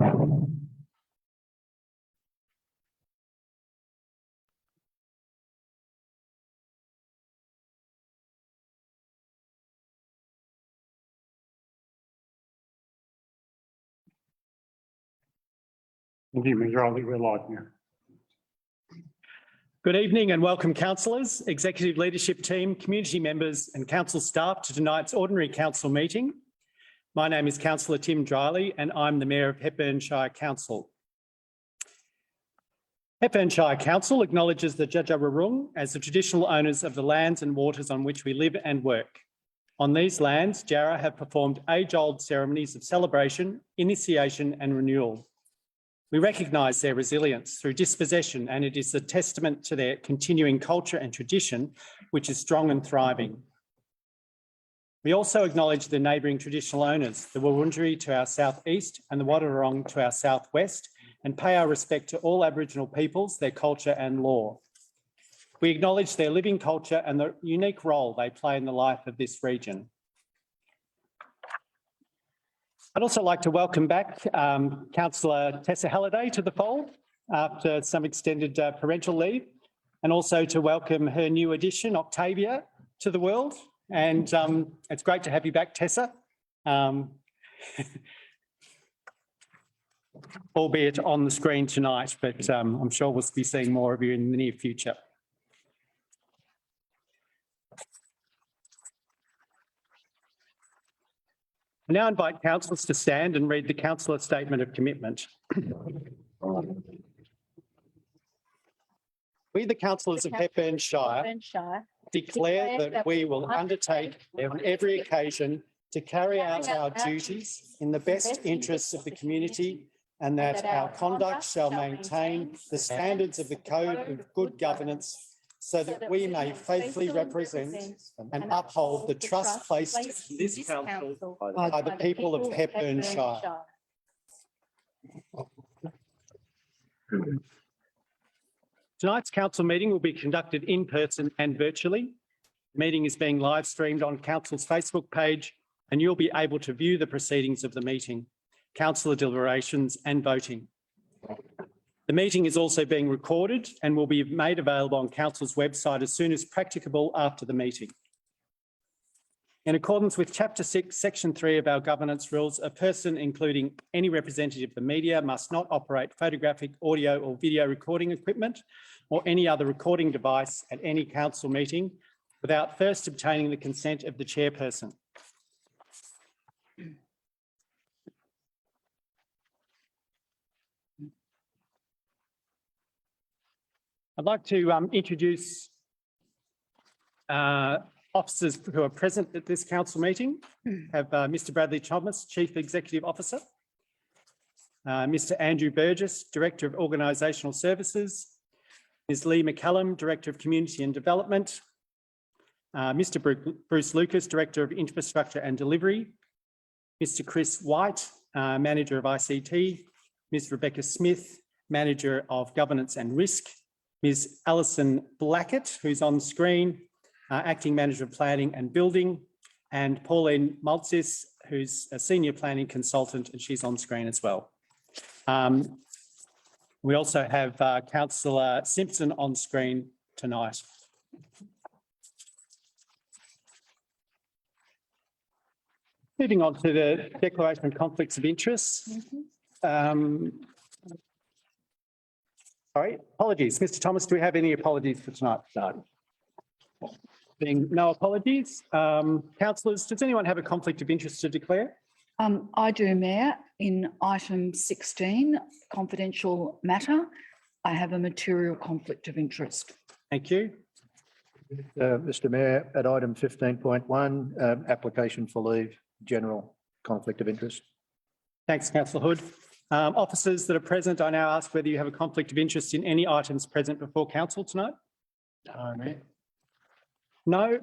Good evening and welcome councillors, executive leadership team, community members and council staff to tonight's ordinary council meeting. My name is Councillor Tim Driley and I'm the Mayor of Hepburn Shire Council. Hepburn Shire Council acknowledges the Dja Dja Wurrung as the traditional owners of the lands and waters on which we live and work. On these lands, Djarra have performed age-old ceremonies of celebration, initiation and renewal. We recognise their resilience through dispossession, and it is a testament to their continuing culture and tradition, which is strong and thriving. We also acknowledge the neighbouring traditional owners, the Wurundjeri to our south-east and the Wadawurrung to our south-west, and pay our respect to all Aboriginal peoples, their culture and law. We acknowledge their living culture and the unique role they play in the life of this region. I'd also like to welcome back Councillor Tessa Halliday to the fold after some extended parental leave, and also to welcome her new addition, Octavia, to the world. And it's great to have you back, Tessa, albeit on the screen tonight, but I'm sure we'll be seeing more of you in the near future. I now invite councillors to stand and read the councillor statement of commitment. We, the councillors of Hepburn Shire, declare that we will undertake on every occasion to carry out our duties in the best interests of the community, and that our conduct shall maintain the standards of the Code of Good Governance, so that we may faithfully represent and uphold the trust placed in this council by the people of Hepburn Shire. Tonight's council meeting will be conducted in person and virtually. The meeting is being live streamed on council's Facebook page, and you'll be able to view the proceedings of the meeting, councillor deliberations and voting. The meeting is also being recorded and will be made available on council's website as soon as practicable after the meeting. In accordance with Chapter 6, Section 3 of our governance rules, a person, including any representative of the media, must not operate photographic, audio or video recording equipment or any other recording device at any council meeting without first obtaining the consent of the chairperson. I'd like to introduce officers who are present at this council meeting. Have Mr. Bradley Thomas, Chief Executive Officer, Mr. Andrew Burgess, Director of Organisational Services, Ms. Lee McCallum, Director of Community and Development, Mr. Bruce Lucas, Director of Infrastructure and Delivery, Mr. Chris White, Manager of ICT, Ms. Rebecca Smith, Manager of Governance and Risk, Ms. Alison Blackett, who's on screen, Acting Manager of Planning and Building, and Pauline Maltzis, who's a Senior Planning Consultant, and she's on screen as well. We also have Councillor Simpson on screen tonight. Moving on to the Declaration of Conflicts of Interest. Sorry, apologies. Mr. Thomas, do we have any apologies for tonight? No. Being no apologies. Councillors, does anyone have a conflict of interest to declare? I do, Mayor. In item 16, confidential matter, I have a material conflict of interest. Thank you. Mr. Mayor, at item 15.1, application for leave, general conflict of interest. Thanks, Councillor Hood. Officers that are present, I now ask whether you have a conflict of interest in any items present before council tonight. No, Mayor. No.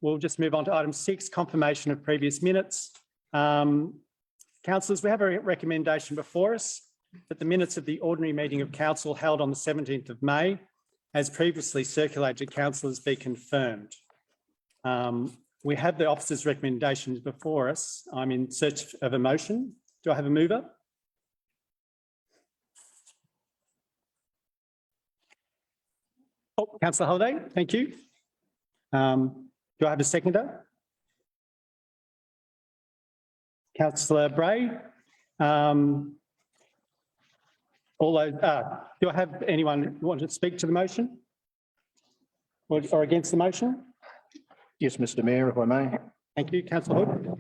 We'll just move on to item 6, confirmation of previous minutes. Councillors, we have a recommendation before us that the minutes of the ordinary meeting of council held on the 17th of May, as previously circulated to councillors, be confirmed. We have the officers' recommendations before us. I'm in search of a motion. Do I have a mover? Oh, councillor Halliday, thank you. Do I have a seconder? Councillor Bray. All those, do I have anyone who want to speak to the motion? Or against the motion? Yes, Mr Mayor, if I may. Thank you, councillor Hood.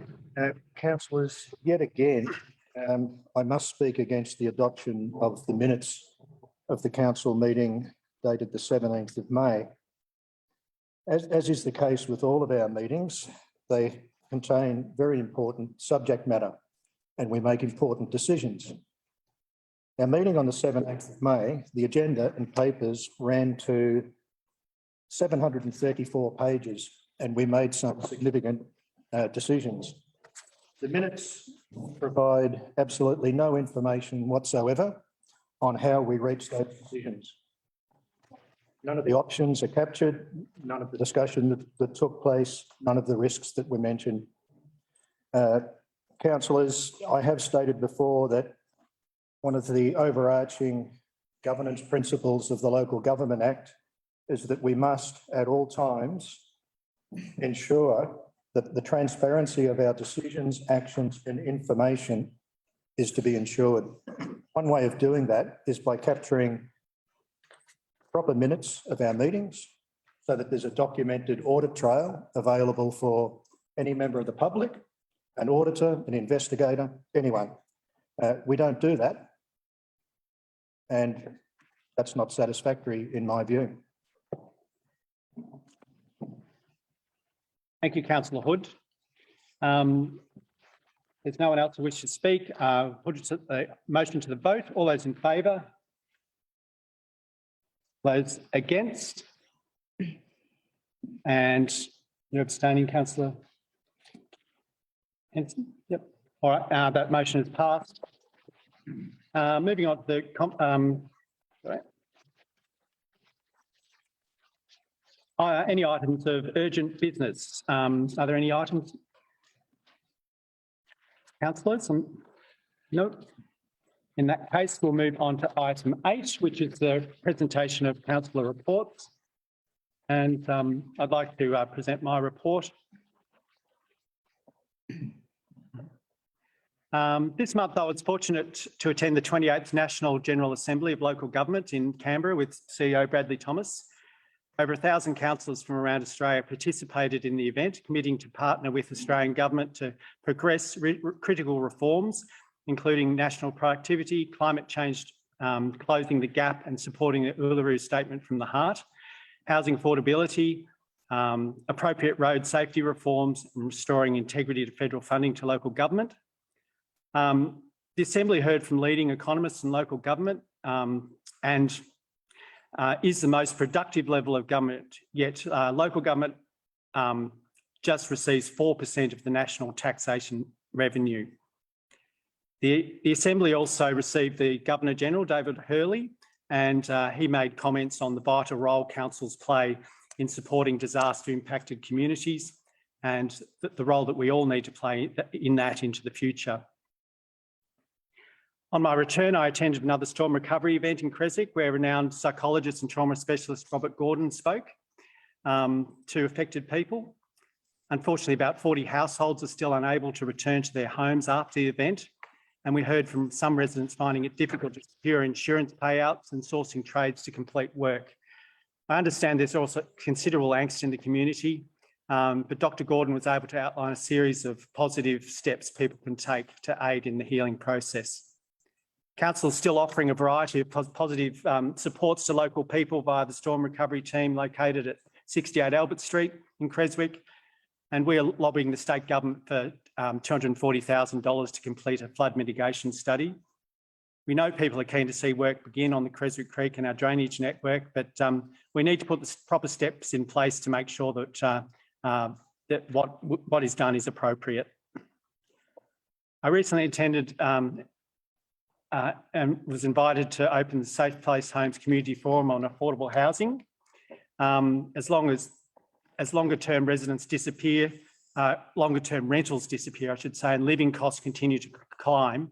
Councillors, yet again, I must speak against the adoption of the minutes of the council meeting dated the 17th of May. As is the case with all of our meetings, they contain very important subject matter and we make important decisions. Our meeting on the 17th of May, the agenda and papers ran to 734 pages and we made some significant decisions. The minutes provide absolutely no information whatsoever on how we reached those decisions. None of the options are captured, none of the discussion that took place, none of the risks that were mentioned. Councillors, I have stated before that one of the overarching governance principles of the Local Government Act is that we must at all times ensure that the transparency of our decisions, actions and information is to be ensured. One way of doing that is by capturing proper minutes of our meetings so that there's a documented audit trail available for any member of the public, an auditor, an investigator, anyone. We don't do that. And that's not satisfactory in my view. Thank you, councillor Hood. There's no one else who wishes to speak. Put the motion to the vote. All those in favour? Those against? And you're abstaining, councillor Henson? Yep. All right, that motion is passed. Moving on to the any items of urgent business? Are there any items? Councillors? No. In that case, we'll move on to item 8, which is the presentation of councillor reports. And I'd like to present my report. This month, I was fortunate to attend the 28th National General Assembly of Local Government in Canberra with CEO Bradley Thomas. Over 1,000 councillors from around Australia participated in the event, committing to partner with Australian Government to progress critical reforms, including national productivity, climate change, closing the gap and supporting the Uluru Statement from the Heart, housing affordability, appropriate road safety reforms, and restoring integrity to federal funding to local government. The Assembly heard from leading economists in local government and is the most productive level of government, yet local government just receives 4% of the national taxation revenue. The Assembly also received the Governor-General, David Hurley, and he made comments on the vital role councils play in supporting disaster-impacted communities and the role that we all need to play in that into the future. On my return, I attended another storm recovery event in Creswick where renowned psychologist and trauma specialist Robert Gordon spoke to affected people. Unfortunately, about 40 households are still unable to return to their homes after the event, and we heard from some residents finding it difficult to secure insurance payouts and sourcing trades to complete work. I understand there's also considerable angst in the community, but Dr. Gordon was able to outline a series of positive steps people can take to aid in the healing process. Council is still offering a variety of positive supports to local people via the storm recovery team located at 68 Albert Street in Creswick, and we are lobbying the state government for $240,000 to complete a flood mitigation study. We know people are keen to see work begin on the Creswick Creek and our drainage network, but we need to put the proper steps in place to make sure that, that what is done is appropriate. I recently attended and was invited to open the Safe Place Homes Community Forum on affordable housing. As longer-term residents disappear, longer-term rentals disappear, I should say, and living costs continue to climb,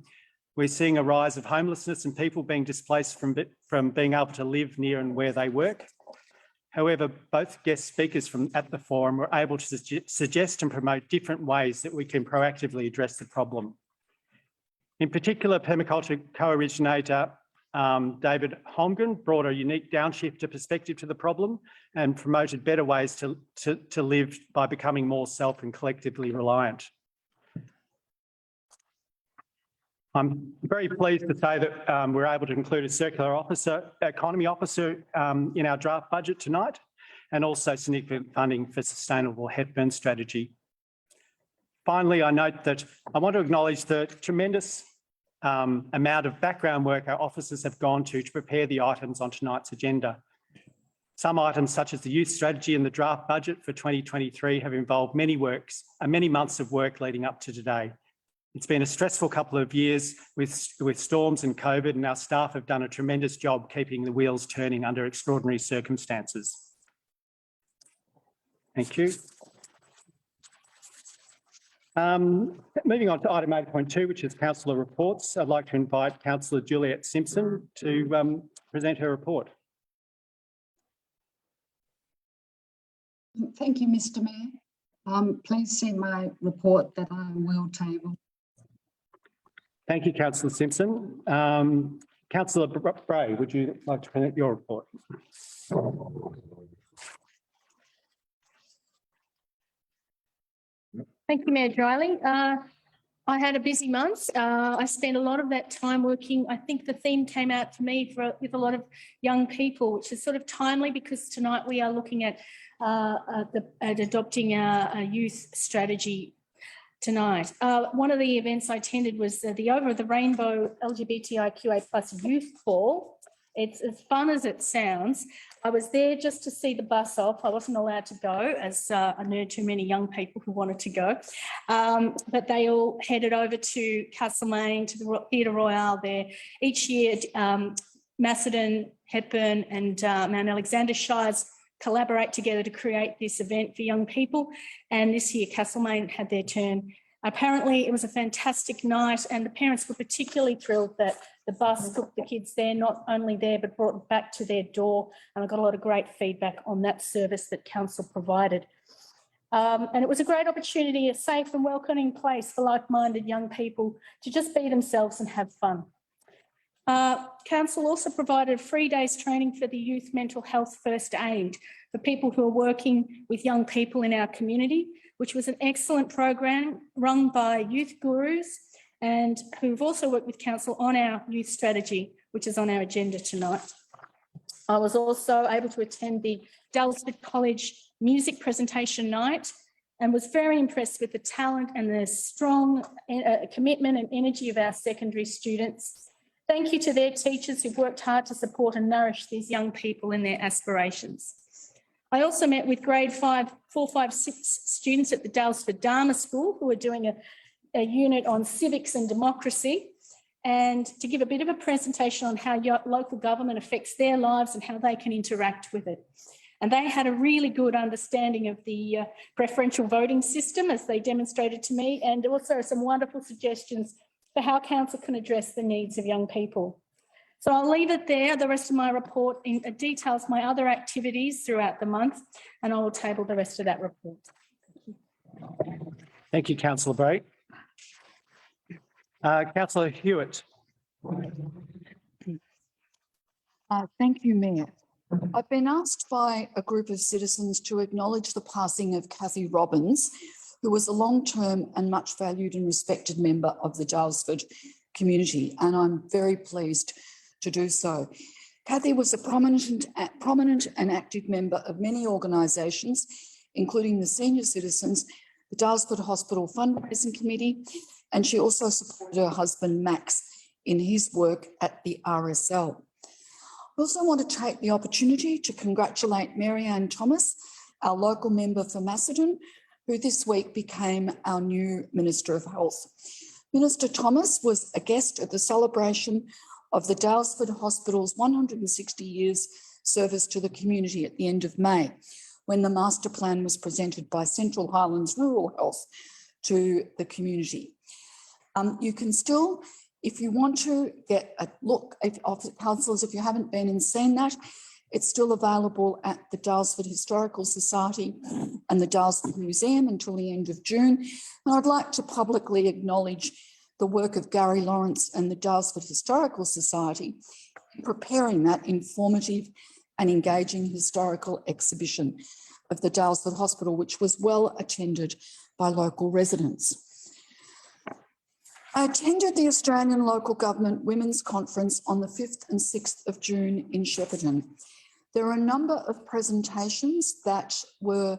we're seeing a rise of homelessness and people being displaced from being able to live near and where they work. However, both guest speakers at the forum were able to suggest and promote different ways that we can proactively address the problem. In particular, permaculture co-originator David Holmgren brought a unique downshifter perspective to the problem and promoted better ways to live by becoming more self and collectively reliant. I'm very pleased to say that we're able to include a circular economy officer in our draft budget tonight, and also significant funding for sustainable Hepburn strategy. Finally, I note that I want to acknowledge the tremendous amount of background work our officers have gone to prepare the items on tonight's agenda. Some items, such as the youth strategy and the draft budget for 2023, have involved many months of work leading up to today. It's been a stressful couple of years with storms and COVID, and our staff have done a tremendous job keeping the wheels turning under extraordinary circumstances. Thank you. Moving on to item 8.2, which is councillor reports. I'd like to invite Councillor Juliet Simpson to present her report. Thank you, Mr. Mayor. Please see my report that I will table. Thank you, Councillor Simpson. Councillor Bray, would you like to present your report? Thank you, Mayor Dryling. I had a busy month. I spent a lot of that time working. I think the theme came out for me with a lot of young people, which is sort of timely because tonight we are looking at adopting a youth strategy tonight. One of the events I attended was the Over the Rainbow LGBTIQA+ Youth Ball. It's as fun as it sounds. I was there just to see the bus off. I wasn't allowed to go as I knew too many young people who wanted to go. But they all headed over to Castlemaine, to the Theatre Royale there. Each year, Macedon, Hepburn and Mount Alexander Shires collaborate together to create this event for young people. And this year, Castlemaine had their turn. Apparently, it was a fantastic night, and the parents were particularly thrilled that the bus took the kids there, not only there, but brought them back to their door. And I got a lot of great feedback on that service that council provided. And it was a great opportunity, a safe and welcoming place for like-minded young people to just be themselves and have fun. Council also provided 3 days training for the youth mental health first aid for people who are working with young people in our community, which was an excellent program run by youth gurus and who've also worked with council on our youth strategy, which is on our agenda tonight. I was also able to attend the Daylesford College music presentation night and was very impressed with the talent and the strong commitment and energy of our secondary students. Thank you to their teachers who've worked hard to support and nourish these young people in their aspirations. I also met with grade 4, 5, 6 students at the Daylesford Dharma School who are doing a unit on civics and democracy, and to give a bit of a presentation on how local government affects their lives and how they can interact with it. And they had a really good understanding of the preferential voting system, as they demonstrated to me, and also some wonderful suggestions for how council can address the needs of young people. So I'll leave it there. The rest of my report details my other activities throughout the month, and I will table the rest of that report. Thank you, Councillor Bray. Councillor Hewitt. Thank you, Mayor. I've been asked by a group of citizens to acknowledge the passing of Kathy Robbins, who was a long-term and much valued and respected member of the Daylesford community, and I'm very pleased to do so. Kathy was a prominent and active member of many organisations, including the Senior Citizens, the Daylesford Hospital Fundraising Committee, and she also supported her husband, Max, in his work at the RSL. I also want to take the opportunity to congratulate Mary-Anne Thomas, our local member for Macedon, who this week became our new Minister of Health. Minister Thomas was a guest at the celebration of the Daylesford Hospital's 160 years service to the community at the end of May, when the master plan was presented by Central Highlands Rural Health to the community. You can still, if you want to get a look, councillors, if you haven't been and seen that, It's still available at the Daylesford Historical Society and the Daylesford Museum until the end of June. And I'd like to publicly acknowledge the work of Gary Lawrence and the Daylesford Historical Society in preparing that informative and engaging historical exhibition of the Daylesford Hospital, which was well attended by local residents. I attended the Australian Local Government Women's Conference on the 5th and 6th of June in Shepparton. There are a number of presentations that were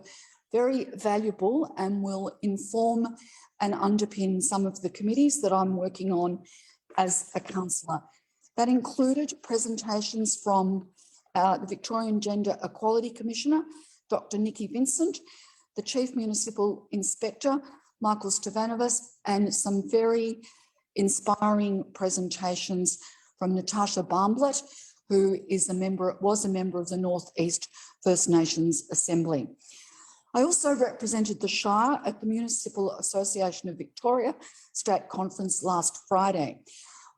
very valuable and will inform and underpin some of the committees that I'm working on as a councillor. That included presentations from the Victorian Gender Equality Commissioner, Dr. Nikki Vincent, the Chief Municipal Inspector, Michael Stavanovas, and some very inspiring presentations from Natasha Barnblatt, who was a member of the North East First Nations Assembly. I also represented the Shire at the Municipal Association of Victoria State Conference last Friday.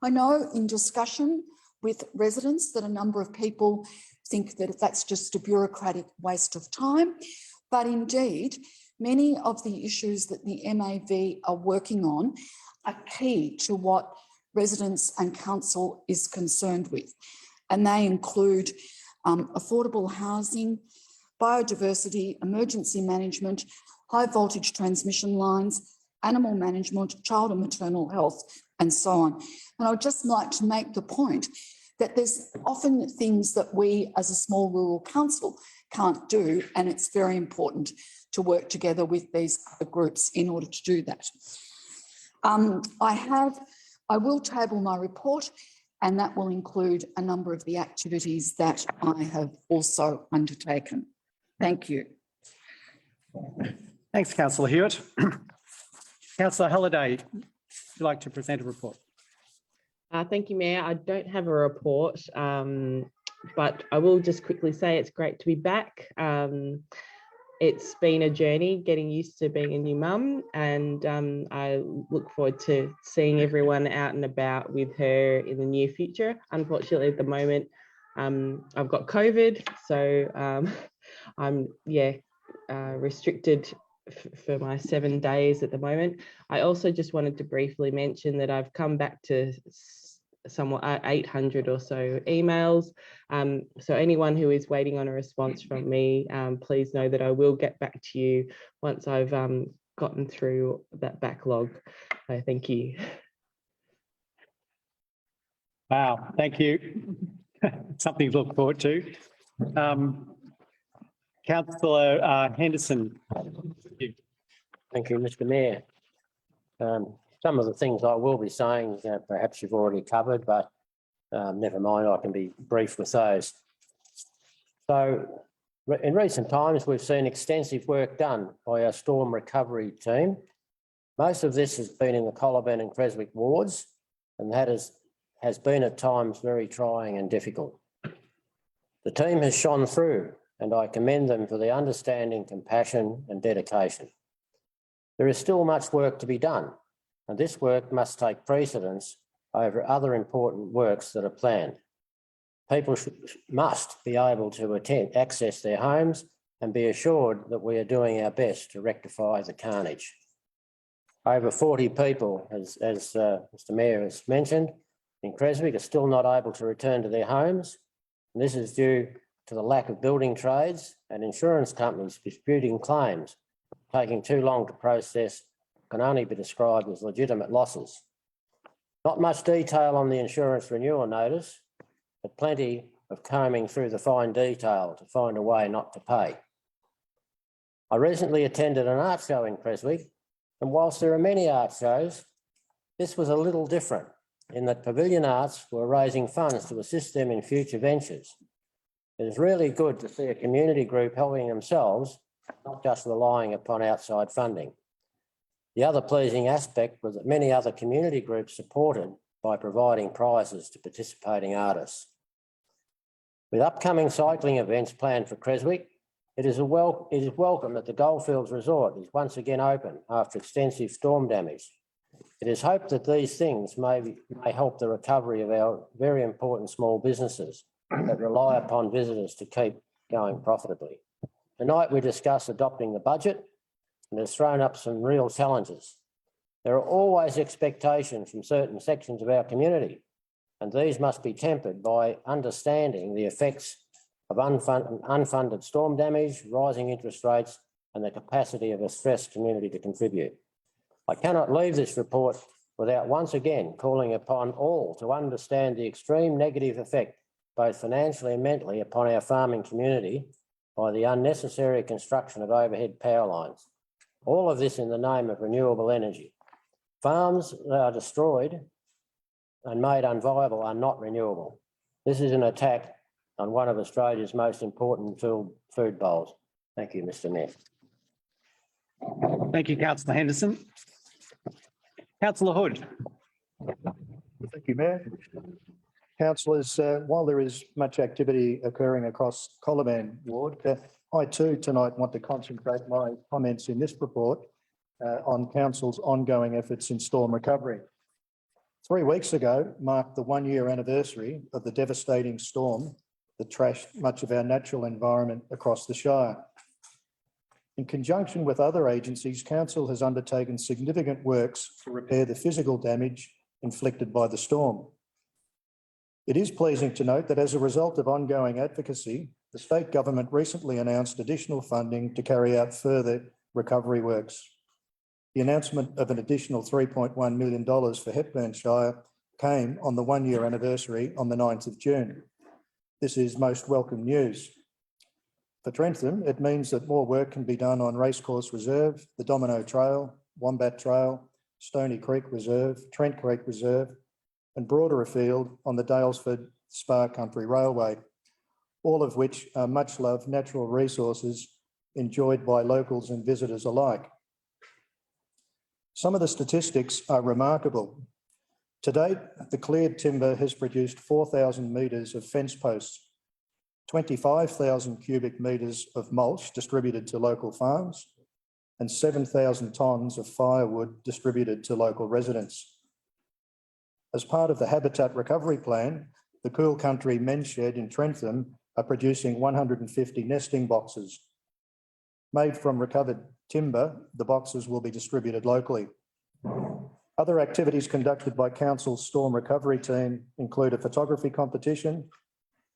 I know in discussion with residents that a number of people think that that's just a bureaucratic waste of time, but indeed, many of the issues that the MAV are working on are key to what residents and council is concerned with. And they include affordable housing, biodiversity, emergency management, high voltage transmission lines, animal management, child and maternal health, and so on. And I would just like to make the point that there's often things that we as a small rural council can't do, and it's very important to work together with these other groups in order to do that. I will table my report, and that will include a number of the activities that I have also undertaken. Thank you. Thanks, Councillor Hewitt. Councillor Halliday, would you like to present a report? Thank you, Mayor. I don't have a report, but I will just quickly say it's great to be back. It's been a journey getting used to being a new mum, and I look forward to seeing everyone out and about with her in the near future. Unfortunately, at the moment, I've got COVID, so I'm restricted for my 7 days at the moment. I also just wanted to briefly mention that I've come back to somewhat 800 or so emails. So anyone who is waiting on a response from me, please know that I will get back to you once I've gotten through that backlog. So thank you. Wow, thank you. Something to look forward to. Councillor Henderson. Thank you, Mr. Mayor. Some of the things I will be saying, perhaps you've already covered, but never mind, I can be brief with those. So in recent times, we've seen extensive work done by our storm recovery team. Most of this has been in the Colaban and Creswick wards, and that has been at times very trying and difficult. The team has shone through, and I commend them for their understanding, compassion and dedication. There is still much work to be done, and this work must take precedence over other important works that are planned. People must be able to access their homes and be assured that we are doing our best to rectify the carnage. Over 40 people, as Mr. Mayor has mentioned, in Creswick are still not able to return to their homes, and this is due to the lack of building trades and insurance companies disputing claims, taking too long to process, can only be described as legitimate losses. Not much detail on the insurance renewal notice, but plenty of combing through the fine detail to find a way not to pay. I recently attended an art show in Creswick, and whilst there are many art shows, this was a little different in that Pavilion Arts were raising funds to assist them in future ventures. It is really good to see a community group helping themselves, not just relying upon outside funding. The other pleasing aspect was that many other community groups supported by providing prizes to participating artists. With upcoming cycling events planned for Creswick, it is welcome that the Goldfields Resort is once again open after extensive storm damage. It is hoped that these things may help the recovery of our very important small businesses that rely upon visitors to keep going profitably. Tonight, we discuss adopting the budget, and it's thrown up some real challenges. There are always expectations from certain sections of our community, and these must be tempered by understanding the effects of unfunded storm damage, rising interest rates, and the capacity of a stressed community to contribute. I cannot leave this report without once again calling upon all to understand the extreme negative effect, both financially and mentally, upon our farming community by the unnecessary construction of overhead power lines. All of this in the name of renewable energy. Farms that are destroyed and made unviable are not renewable. This is an attack on one of Australia's most important food bowls. Thank you, Mr. Mayor. Thank you, Councillor Henderson. Councillor Hood. Thank you, Mayor. Councillors, while there is much activity occurring across Coloman Ward, I too tonight want to concentrate my comments in this report on Council's ongoing efforts in storm recovery. 3 weeks ago marked the 1-year anniversary of the devastating storm that trashed much of our natural environment across the Shire. In conjunction with other agencies, Council has undertaken significant works to repair the physical damage inflicted by the storm. It is pleasing to note that as a result of ongoing advocacy, the state government recently announced additional funding to carry out further recovery works. The announcement of an additional $3.1 million for Hepburn Shire came on the 1-year anniversary on the 9th of June. This is most welcome news. For Trentham, it means that more work can be done on Racecourse Reserve, the Domino Trail, Wombat Trail, Stony Creek Reserve, Trent Creek Reserve, and broader afield on the Dalesford Spa Country Railway, all of which are much loved natural resources enjoyed by locals and visitors alike. Some of the statistics are remarkable. To date, the cleared timber has produced 4,000 metres of fence posts, 25,000 cubic metres of mulch distributed to local farms, and 7,000 tonnes of firewood distributed to local residents. As part of the Habitat Recovery Plan, the Cool Country Men's Shed in Trentham are producing 150 nesting boxes. Made from recovered timber, the boxes will be distributed locally. Other activities conducted by Council's storm recovery team include a photography competition,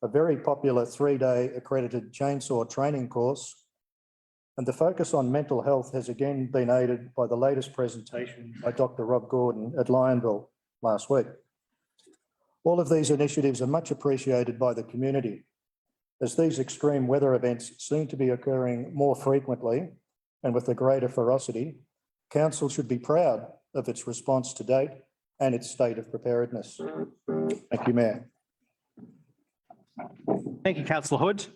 a very popular 3-day accredited chainsaw training course, and the focus on mental health has again been aided by the latest presentation by Dr. Rob Gordon at Lionville last week. All of these initiatives are much appreciated by the community, as these extreme weather events seem to be occurring more frequently and with a greater ferocity. Council should be proud of its response to date and its state of preparedness. Thank you, Mayor. Thank you, Councillor Hood.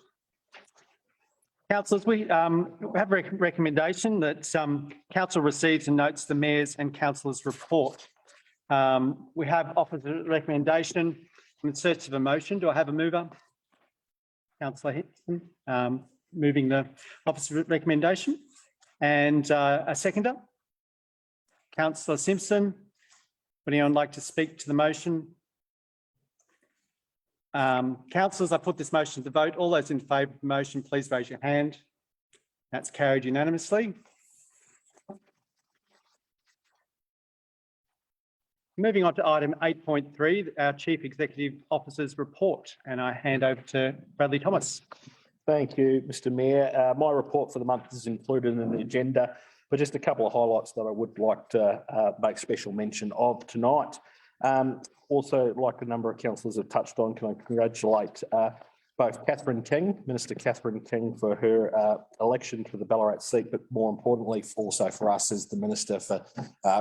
Councillors, we have a recommendation that Council receives and notes the Mayor's and Councillors' report. We have offered a recommendation in search of a motion. Do I have a mover? Councillor Henderson, moving the officer's recommendation. And a seconder? Councillor Simpson. Would anyone like to speak to the motion? Councillors, I put this motion to vote. All those in favour of the motion, please raise your hand. That's carried unanimously. Moving on to item 8.3, our Chief Executive Officer's report, and I hand over to Bradley Thomas. Thank you, Mr. Mayor. My report for the month is included in the agenda, but just a couple of highlights that I would like to make special mention of tonight. Also, like a number of councillors have touched on, can I congratulate both Catherine King, Minister Catherine King, for her election to the Ballarat seat, but more importantly, also for us as the Minister for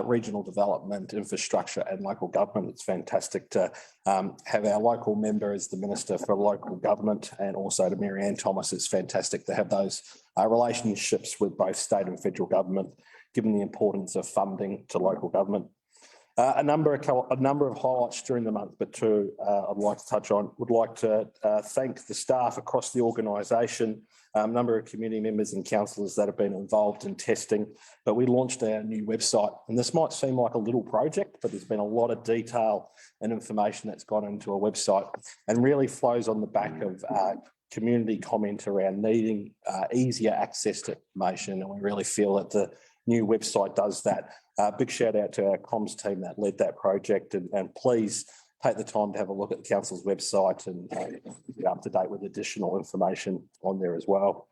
Regional Development, Infrastructure and Local Government. It's fantastic to have our local member as the Minister for Local Government, and also to Mary Ann Thomas. It's fantastic to have those relationships with both state and federal government, given the importance of funding to local government. A number of highlights during the month, but two I'd like to touch on. Would like to thank the staff across the organisation, a number of community members and councillors that have been involved in testing. But we launched our new website, and this might seem like a little project, but there's been a lot of detail and information that's gone into a website, and really flows on the back of community comment around needing easier access to information, and we really feel that the new website does that. Big shout out to our comms team that led that project, and please take the time to have a look at the council's website and be up to date with additional information on there as well.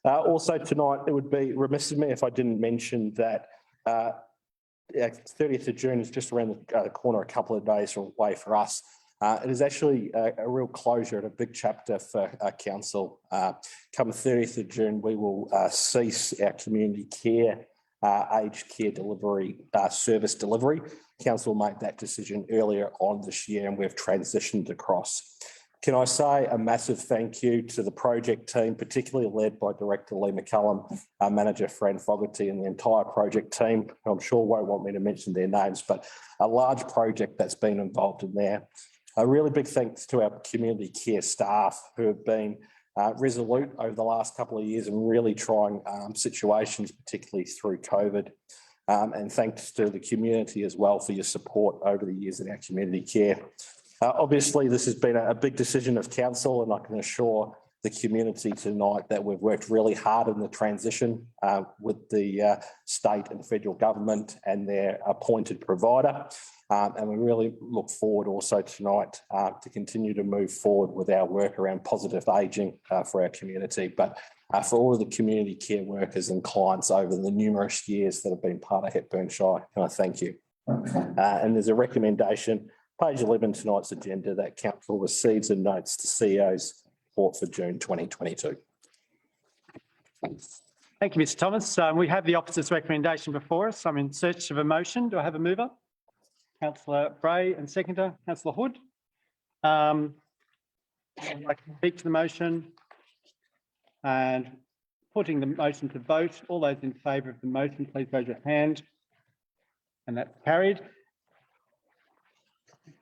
Also tonight, it would be remiss of me if I didn't mention that 30th of June is just around the corner, a couple of days away for us. It is actually a real closure and a big chapter for our council. Come 30th of June, we will cease our community care, aged care delivery, service delivery. Council made that decision earlier on this year, and we've transitioned across. Can I say a massive thank you to the project team, particularly led by Director Lee McCallum, our Manager Fran Fogarty, and the entire project team. I'm sure won't want me to mention their names, but a large project that's been involved in there. A really big thanks to our community care staff who have been resolute over the last couple of years and really trying situations, particularly through COVID. And thanks to the community as well for your support over the years in our community care. Obviously, this has been a big decision of council, and I can assure the community tonight that we've worked really hard in the transition with the state and federal government and their appointed provider. And we really look forward also tonight to continue to move forward with our work around positive ageing for our community. But for all of the community care workers and clients over the numerous years that have been part of Hepburn Shire, can I thank you. And there's a recommendation, page 11 tonight's agenda, that council receives and notes the CEO's report for June 2022. Thank you, Mr Thomas. We have the officer's recommendation before us. I'm in search of a motion. Do I have a mover? Councillor Bray and seconder, Councillor Hood. I'd like to speak to the motion and putting the motion to vote. All those in favour of the motion, please raise your hand. And that's carried.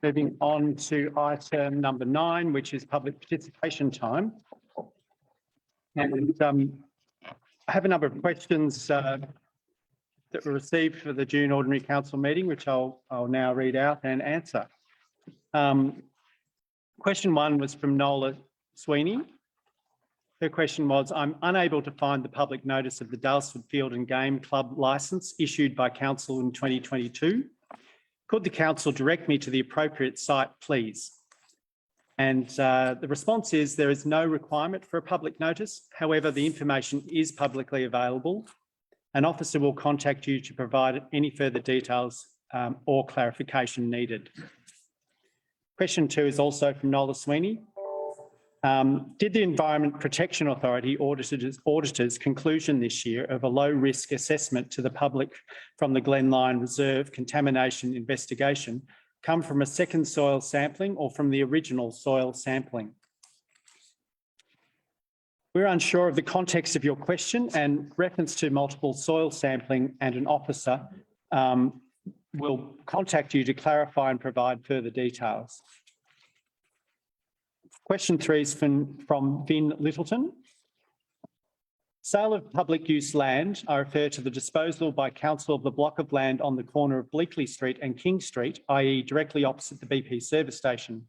Moving on to item number 9, which is public participation time. And I have a number of questions that were received for the June Ordinary Council meeting, which I'll now read out and answer. Question 1 was from Nola Sweeney. Her question was, I'm unable to find the public notice of the Daylesford Field and Game Club licence issued by Council in 2022. Could the Council direct me to the appropriate site, please? And the response is there is no requirement for a public notice. However, the information is publicly available. An officer will contact you to provide any further details or clarification needed. Question 2 is also from Nola Sweeney. Did the Environment Protection Authority auditors' conclusion this year of a low risk assessment to the public from the Glen Lyon Reserve contamination investigation come from a second soil sampling or from the original soil sampling? We're unsure of the context of your question, and reference to multiple soil sampling, and an officer will contact you to clarify and provide further details. Question 3 is from Vin Littleton. Sale of public use land, I refer to the disposal by council of the block of land on the corner of Bleakley Street and King Street, i.e. directly opposite the BP service station.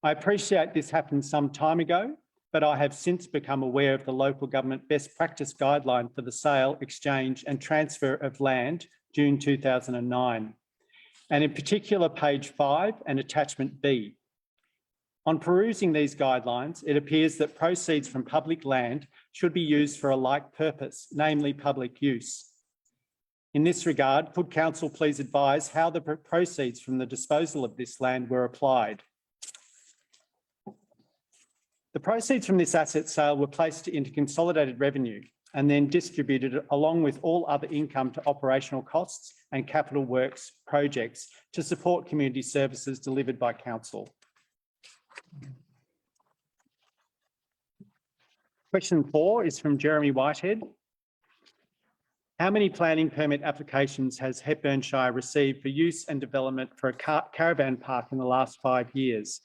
I appreciate this happened some time ago, but I have since become aware of the local government best practice guideline for the sale, exchange and transfer of land, June 2009, and in particular page 5 and attachment B. On perusing these guidelines, it appears that proceeds from public land should be used for a like purpose, namely public use. In this regard, could Council please advise how the proceeds from the disposal of this land were applied? The proceeds from this asset sale were placed into consolidated revenue and then distributed along with all other income to operational costs and capital works projects to support community services delivered by Council. Question 4 is from Jeremy Whitehead. How many planning permit applications has Hepburn Shire received for use and development for a caravan park in the last 5 years?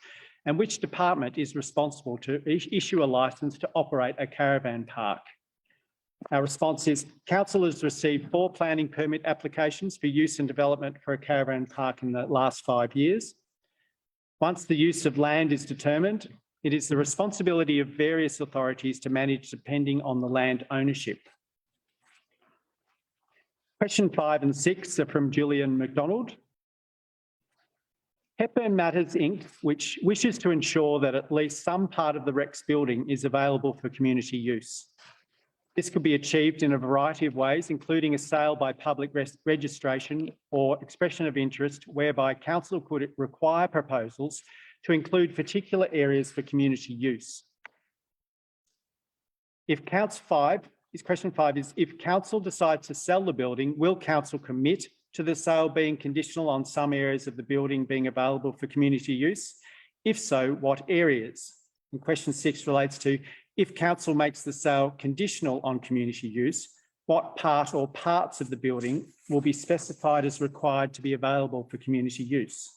And which department is responsible to issue a licence to operate a caravan park? Our response is council has received 4 planning permit applications for use and development for a caravan park in the last 5 years. Once the use of land is determined, it is the responsibility of various authorities to manage depending on the land ownership. Question 5 and 6 are from Julian McDonald. Hepburn Matters Inc., which wishes to ensure that at least some part of the Rex building is available for community use. This could be achieved in a variety of ways, including a sale by public registration or expression of interest, whereby council could require proposals to include particular areas for community use. Question 5 is, if council decides to sell the building, will council commit to the sale being conditional on some areas of the building being available for community use? If so, what areas? And question 6 relates to, if council makes the sale conditional on community use, what part or parts of the building will be specified as required to be available for community use?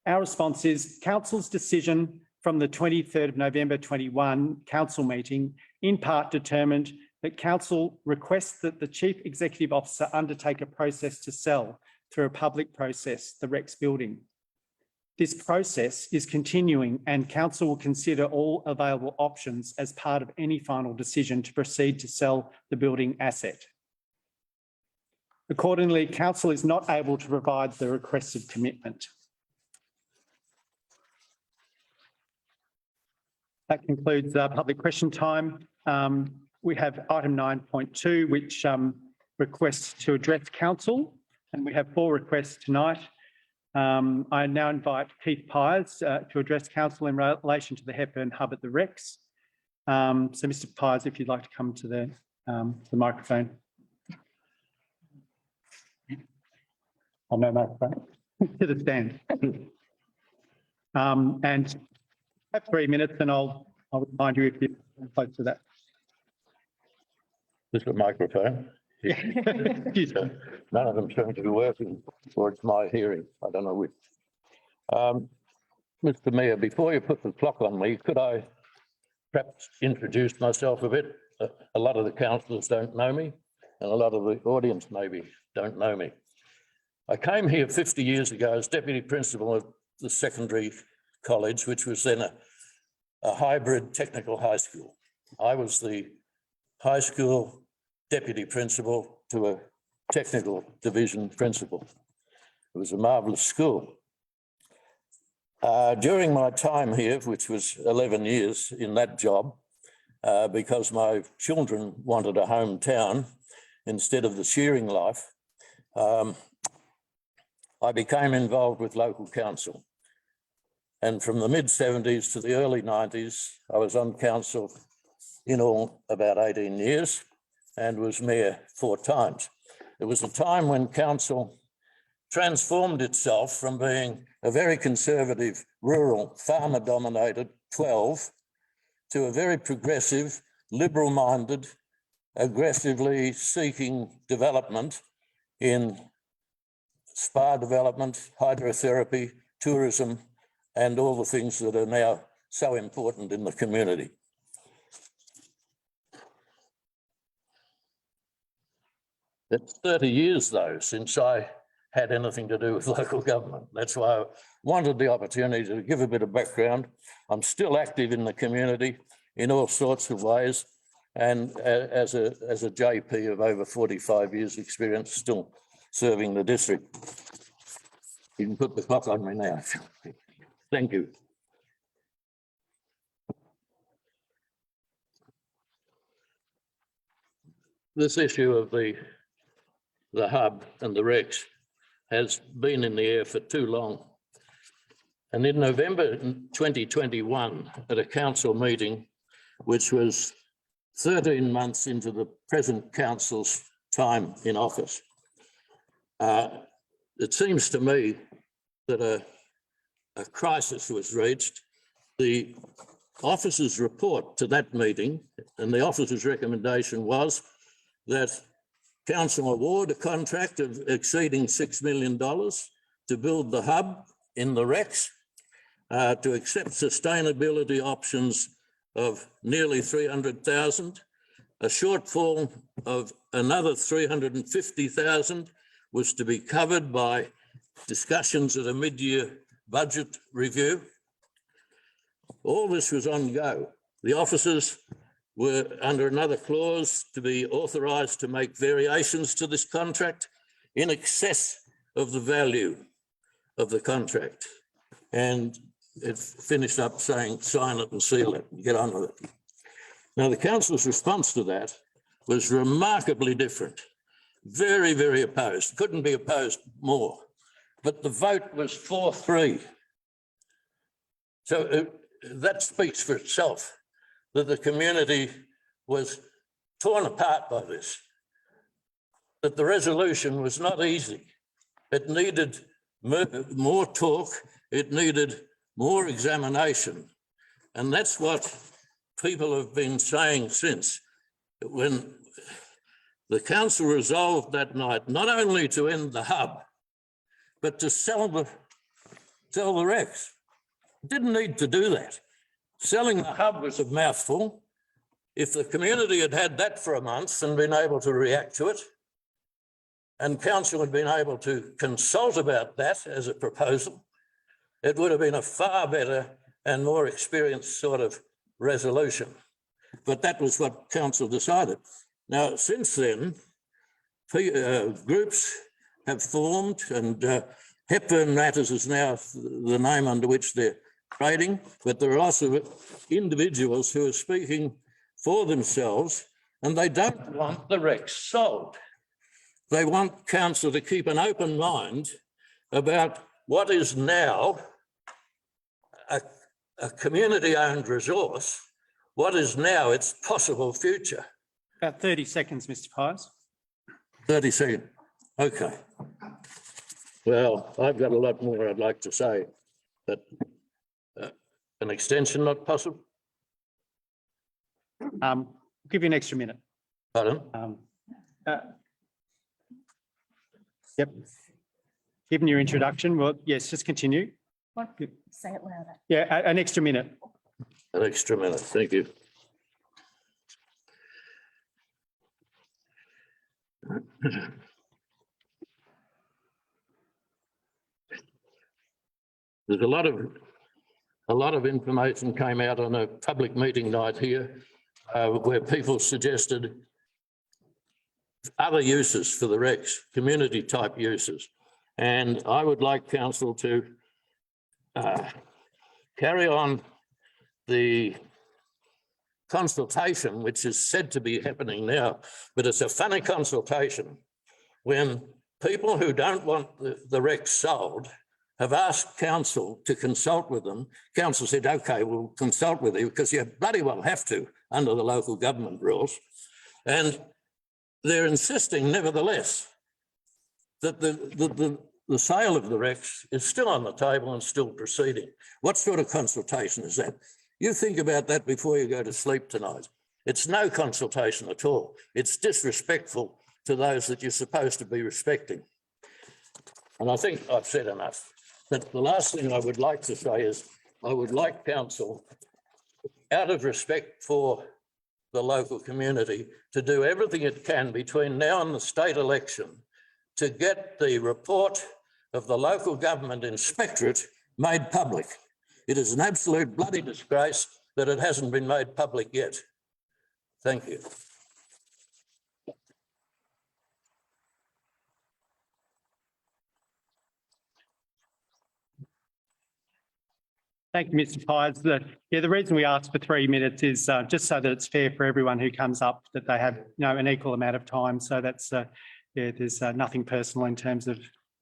Our response is council's decision from the 23rd of November 21 council meeting in part determined that council requests that the Chief Executive Officer undertake a process to sell through a public process the Rex building. This process is continuing and council will consider all available options as part of any final decision to proceed to sell the building asset. Accordingly, council is not able to provide the requested commitment. That concludes public question time. We have item 9.2, which requests to address council, and we have 4 requests tonight. I now invite Keith Pyers to address council in relation to the Hepburn Hub at the Rex. So, Mr. Pyers, if you'd like to come to the microphone. Oh, no microphone. To the stand. And have 3 minutes, and I'll remind you if you're close to that. This is a microphone. Excuse me. None of them seem to be working, or it's my hearing. I don't know which. Mr. Mayor, before you put the clock on me, could I perhaps introduce myself a bit? A lot of the councillors don't know me, and a lot of the audience maybe don't know me. I came here 50 years ago as deputy principal of the secondary college, which was then a hybrid technical high school. I was the high school deputy principal to a technical division principal. It was a marvellous school. During my time here, which was 11 years in that job, because my children wanted a hometown instead of the shearing life, I became involved with local council. And from the mid-70s to the early 90s, I was on council in all about 18 years and was mayor 4 times. It was a time when council transformed itself from being a very conservative, rural, farmer-dominated 12 to a very progressive, liberal-minded, aggressively seeking development in spa development, hydrotherapy, tourism, and all the things that are now so important in the community. It's 30 years, though, since I had anything to do with local government. That's why I wanted the opportunity to give a bit of background. I'm still active in the community in all sorts of ways, and as a JP of over 45 years experience, still serving the district. You can put the clock on me now. Thank you. This issue of the hub and the Rex has been in the air for too long. And in November 2021, at a council meeting, which was 13 months into the present council's time in office, it seems to me that a crisis was reached. The officer's report to that meeting and the officer's recommendation was that council award a contract of exceeding $6 million to build the hub in the Rex, to accept sustainability options of nearly 300,000. A shortfall of another 350,000 was to be covered by discussions at a mid-year budget review. All this was on go. The officers were under another clause to be authorised to make variations to this contract in excess of the value of the contract. And it finished up saying, sign it and seal it, and get on with it. Now, the council's response to that was remarkably different. Very, very opposed. Couldn't be opposed more. But the vote was 4-3. So that speaks for itself, that the community was torn apart by this, that the resolution was not easy. It needed more talk, it needed more examination. And that's what people have been saying since. When the council resolved that night, not only to end the hub, but to sell the Rex. Didn't need to do that. Selling the hub was a mouthful. If the community had had that for a month and been able to react to it, and council had been able to consult about that as a proposal, it would have been a far better and more experienced sort of resolution. But that was what council decided. Now, since then, groups have formed, and Hepburn Matters is now the name under which they're trading, but there are also individuals who are speaking for themselves, and they don't want the Rex sold. They want council to keep an open mind about what is now a community-owned resource, what is now its possible future. About 30 seconds, Mr. Pires. 30 seconds. Okay. Well, I've got a lot more I'd like to say, but an extension not possible? I'll give you an extra minute. Pardon? Yep. Given your introduction, well, yes, just continue. Say it louder. Yeah, an extra minute. An extra minute, thank you. There's a lot of information came out on a public meeting night here where people suggested other uses for the Rex, community type uses. And I would like council to carry on the consultation, which is said to be happening now, but it's a funny consultation when people who don't want the Rex sold have asked council to consult with them. Council said, okay, we'll consult with you because you bloody well have to under the local government rules. And they're insisting nevertheless that the sale of the Rex is still on the table and still proceeding. What sort of consultation is that? You think about that before you go to sleep tonight. It's no consultation at all. It's disrespectful to those that you're supposed to be respecting. And I think I've said enough. But the last thing I would like to say is I would like council, out of respect for the local community, to do everything it can between now and the state election to get the report of the local government inspectorate made public. It is an absolute bloody disgrace that it hasn't been made public yet. Thank you. Thank you, Mr. Pires. The reason we ask for 3 minutes is just so that it's fair for everyone who comes up, that they have an equal amount of time. So that's there's nothing personal in terms of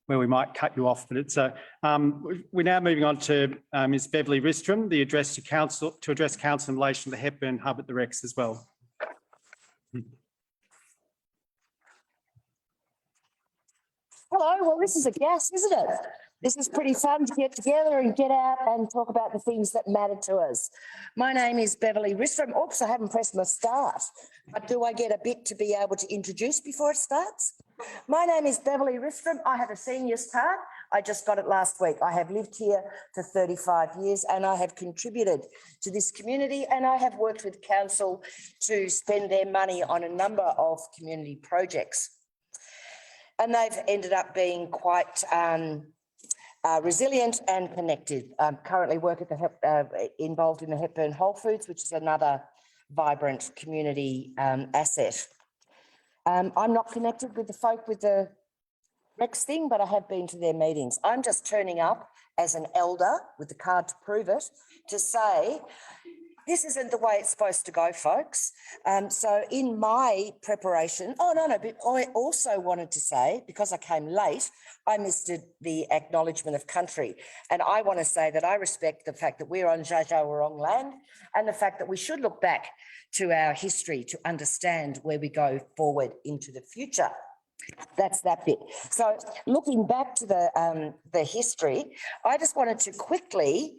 where we might cut you off. But it's we're now moving on to Ms. Beverly Ristrom, the address to council in relation to the Hepburn Hub at the Rex as well. Hello, well, this is a guess, isn't it? This is pretty fun to get together and get out and talk about the things that matter to us. My name is Beverly Ristrom. Oops, I haven't pressed my start. But do I get a bit to be able to introduce before it starts? My name is Beverly Ristrom. I have a senior's card. I just got it last week. I have lived here for 35 years and I have contributed to this community, and I have worked with council to spend their money on a number of community projects. And they've ended up being quite resilient and connected. I currently work at involved in the Hepburn Whole Foods, which is another vibrant community asset. I'm not connected with the folk with the Rex thing, but I have been to their meetings. I'm just turning up as an elder with the card to prove it, to say, this isn't the way it's supposed to go, folks. So in my preparation, but I also wanted to say, because I came late, I missed the acknowledgement of country. And I want to say that I respect the fact that we're on Dja Dja Wurrung land, and the fact that we should look back to our history to understand where we go forward into the future. That's that bit. So looking back to the history, I just wanted to quickly,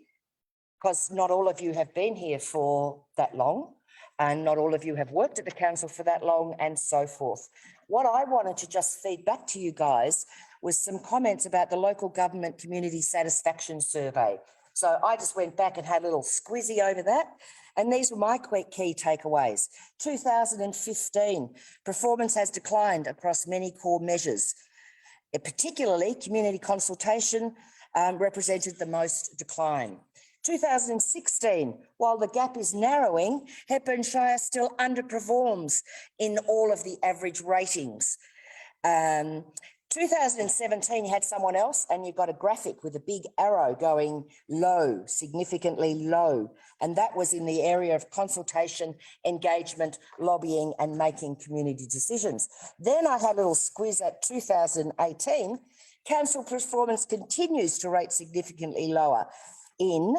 because not all of you have been here for that long, and not all of you have worked at the council for that long, and so forth. What I wanted to just feed back to you guys was some comments about the local government community satisfaction survey. So I just went back and had a little squizzy over that. And these were my key takeaways. 2015, performance has declined across many core measures. Particularly, community consultation represented the most decline. 2016, while the gap is narrowing, Hepburn Shire still underperforms in all of the average ratings. 2017, you had someone else and you got a graphic with a big arrow going low, significantly low. And that was in the area of consultation, engagement, lobbying, and making community decisions. Then I had a little squiz at 2018. Council performance continues to rate significantly lower in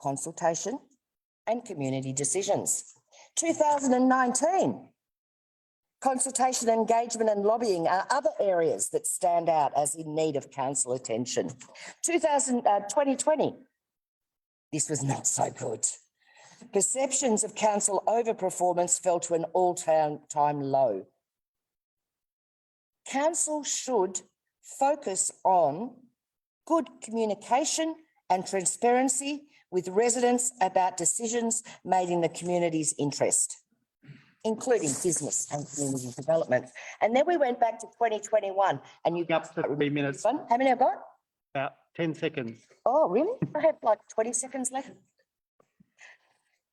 consultation and community decisions. 2019, consultation, engagement and lobbying are other areas that stand out as in need of council attention. 2020, this was not so good. Perceptions of council overperformance fell to an all-time low. Council should focus on good communication and transparency with residents about decisions made in the community's interest, including business and community development. And then we went back to 2021 and you Up to 3 minutes, how many I've got? about 10 seconds. Oh, really? I have like 20 seconds left.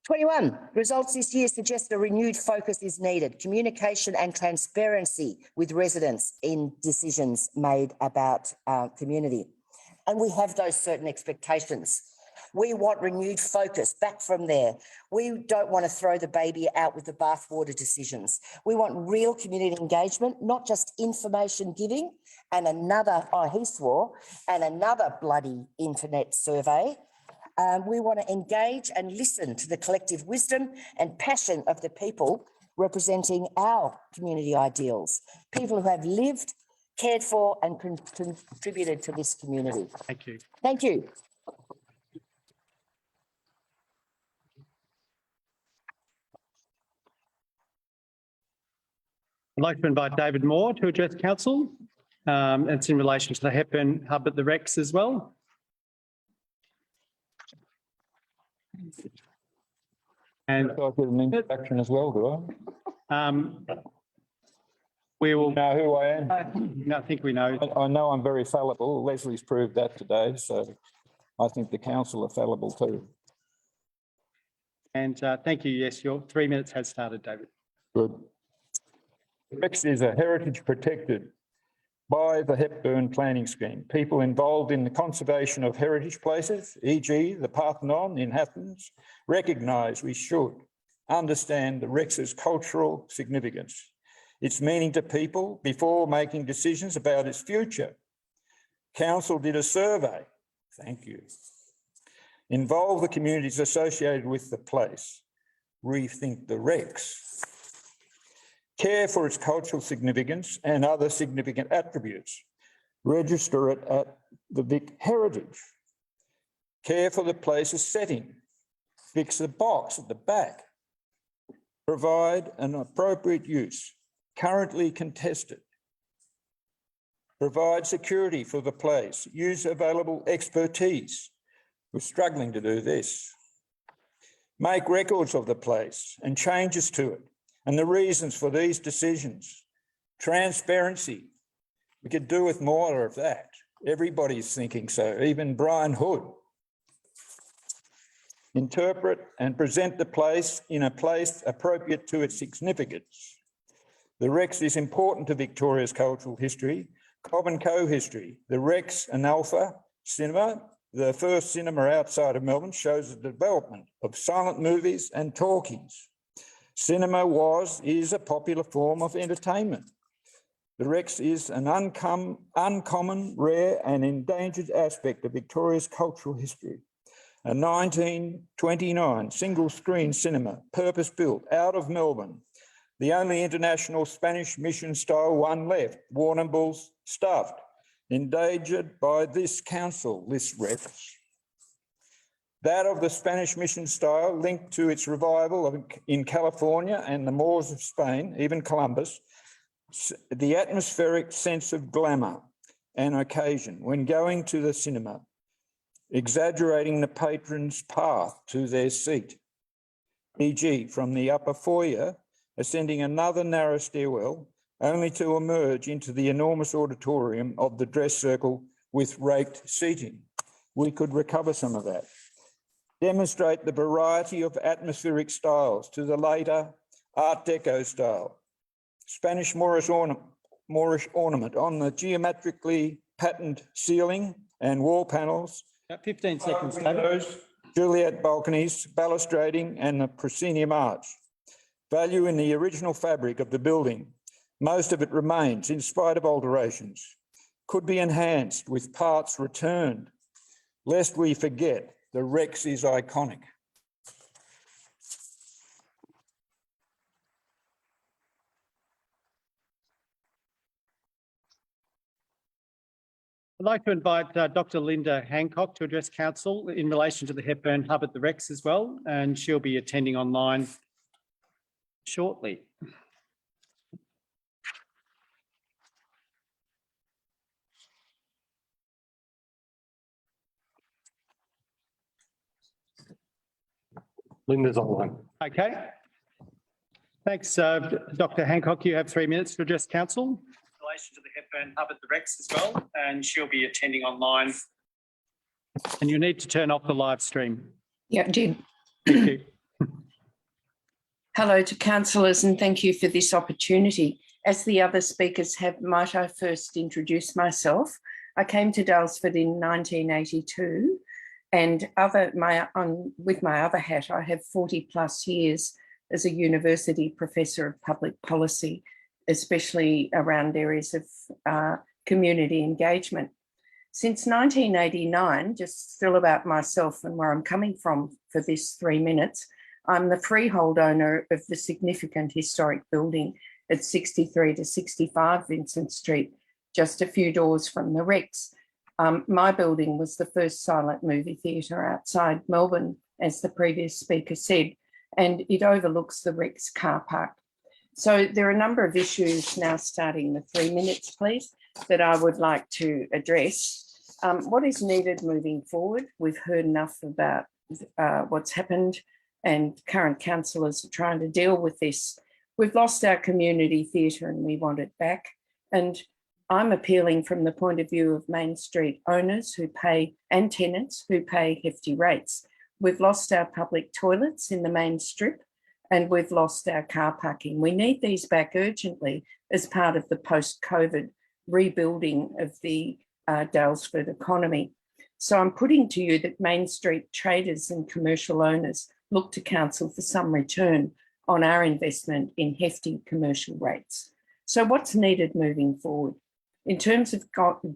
21, results this year suggest a renewed focus is needed. Communication and transparency with residents in decisions made about our community. And we have those certain expectations. We want renewed focus back from there. We don't want to throw the baby out with the bathwater decisions. We want real community engagement, not just information giving and another, oh, he swore, and another bloody internet survey. We want to engage and listen to the collective wisdom and passion of the people representing our community ideals, people who have lived, cared for and contributed to this community. Thank you. Thank you. I'd like to invite David Moore to address council. It's in relation to the Hepburn Hub at the Rex as well. And I get an introduction as well, do we will, I? Know who I am? I think we know. I know I'm very fallible. Leslie's proved that today, so I think the council are fallible too. And thank you. Yes, your 3 minutes has started, David. Good. The Rex is a heritage protected by the Hepburn Planning Scheme. People involved in the conservation of heritage places, e.g. the Parthenon in Athens, recognise we should understand the Rex's cultural significance, its meaning to people before making decisions about its future. Council did a survey, thank you, involve the communities associated with the place, rethink the Rex, care for its cultural significance and other significant attributes. register it at the Vic Heritage, care for the place's setting, fix the box at the back, provide an appropriate use, currently contested, provide security for the place, use available expertise. We're struggling to do this. Make records of the place and changes to it and the reasons for these decisions. Transparency. We could do with more of that. Everybody's thinking so, even Brian Hood. Interpret and present the place in a place appropriate to its significance. The Rex is important to Victoria's cultural history, Cobb and Co history. The Rex and Alpha Cinema, the first cinema outside of Melbourne, shows the development of silent movies and talkies. Cinema is a popular form of entertainment. The Rex is an uncommon, rare and endangered aspect of Victoria's cultural history. A 1929 single-screen cinema, purpose-built out of Melbourne. The only international Spanish mission-style one left, Warrnambool's stuffed, endangered by this council, this Rex. That of the Spanish mission style linked to its revival in California and the Moors of Spain, even Columbus, the atmospheric sense of glamour and occasion when going to the cinema, exaggerating the patron's path to their seat, e.g. from the upper foyer, ascending another narrow stairwell, only to emerge into the enormous auditorium of the dress circle with raked seating. We could recover some of that. Demonstrate the variety of atmospheric styles to the later Art Deco style. Spanish Moorish ornament on the geometrically patterned ceiling and wall panels. 15 seconds, David. Windows, Juliet balconies, balustrading and the proscenium arch. Value in the original fabric of the building. Most of it remains in spite of alterations. Could be enhanced with parts returned. Lest we forget, the Rex is iconic. I'd like to invite Dr. Linda Hancock to address council in relation to the Hepburn Hub at the Rex as well, and she'll be attending online shortly. Linda's online. Okay. Thanks, Dr. Hancock. You have 3 minutes to address council in relation to the Hepburn Hub at the Rex as well, and she'll be attending online. And you need to turn off the live stream. Yeah, did. Thank you. Hello to councillors and thank you for this opportunity. As the other speakers have, might I first introduce myself? I came to Daylesford in 1982 and with my other hat, I have 40 plus years as a university professor of public policy, especially around areas of community engagement. Since 1989, just still about myself and where I'm coming from for this 3 minutes, I'm the freehold owner of the significant historic building at 63 to 65 Vincent Street, just a few doors from the Rex. My building was the first silent movie theatre outside Melbourne, as the previous speaker said, and it overlooks the Rex car park. So there are a number of issues now, starting the 3 minutes, please, that I would like to address. What is needed moving forward? We've heard enough about what's happened, and current councillors are trying to deal with this. We've lost our community theatre and we want it back. And I'm appealing from the point of view of Main Street owners who pay, and tenants who pay hefty rates. We've lost our public toilets in the main strip and we've lost our car parking. We need these back urgently as part of the post-COVID rebuilding of the Daylesford economy. So I'm putting to you that Main Street traders and commercial owners look to council for some return on our investment in hefty commercial rates. So what's needed moving forward? In terms of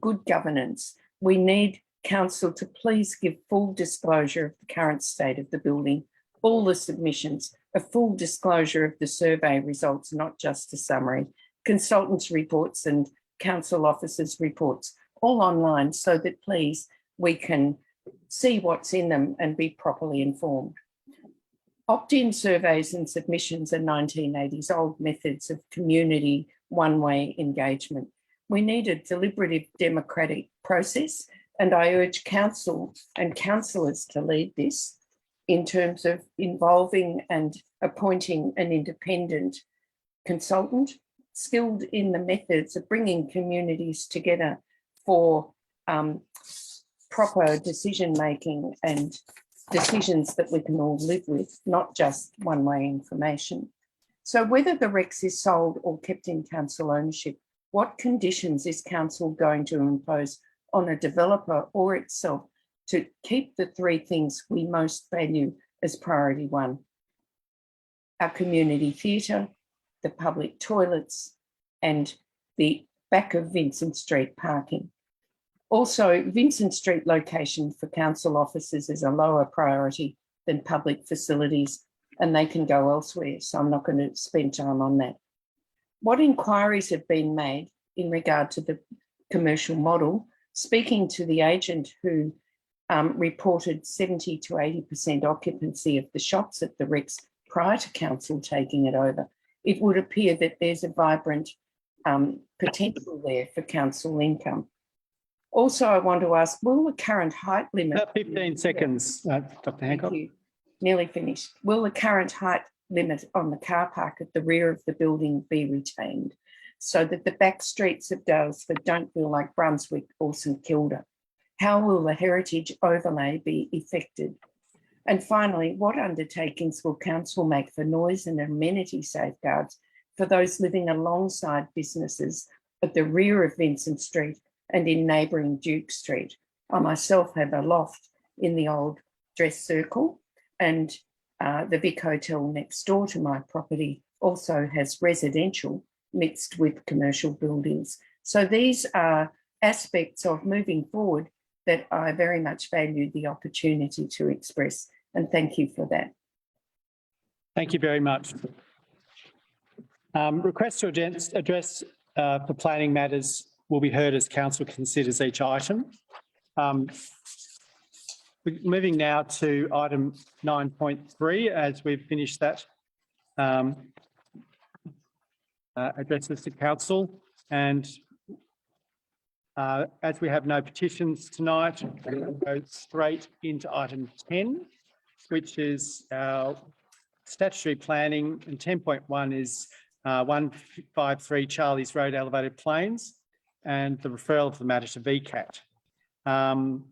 good governance, we need council to please give full disclosure of the current state of the building, all the submissions, a full disclosure of the survey results, not just a summary, consultants' reports and council officers' reports, all online, so that please we can see what's in them and be properly informed. Opt-in surveys and submissions are 1980s old methods of community one-way engagement. We need a deliberative democratic process, and I urge council and councillors to lead this in terms of involving and appointing an independent consultant skilled in the methods of bringing communities together for proper decision-making and decisions that we can all live with, not just one-way information. So whether the Rex is sold or kept in council ownership, what conditions is council going to impose on a developer or itself to keep the three things we most value as priority one? Our community theatre, the public toilets, and the back of Vincent Street parking. Also, Vincent Street location for council offices is a lower priority than public facilities, and they can go elsewhere, so I'm not going to spend time on that. What inquiries have been made in regard to the commercial model? Speaking to the agent who reported 70 to 80% occupancy of the shops at the Rex prior to council taking it over, it would appear that there's a vibrant potential there for council income. Also, I want to ask, will the current height limit... 15 seconds, Dr. Hancock. Thank you. Nearly finished. Will the current height limit on the car park at the rear of the building be retained so that the back streets of Daylesford don't feel like Brunswick or St Kilda? How will the heritage overlay be effected? And finally, what undertakings will council make for noise and amenity safeguards for those living alongside businesses at the rear of Vincent Street and in neighbouring Duke Street? I myself have a loft in the old dress circle, and the Vic Hotel next door to my property also has residential mixed with commercial buildings. So these are aspects of moving forward that I very much value the opportunity to express, and thank you for that. Thank you very much. Requests to address for planning matters will be heard as council considers each item. Moving now to item 9.3, as we've finished that addresses to council, and as we have no petitions tonight, we'll go straight into item 10, which is our statutory planning, and 10.1 is 153 Charlie's Road Elevated Plains, and the referral of the matter to VCAT.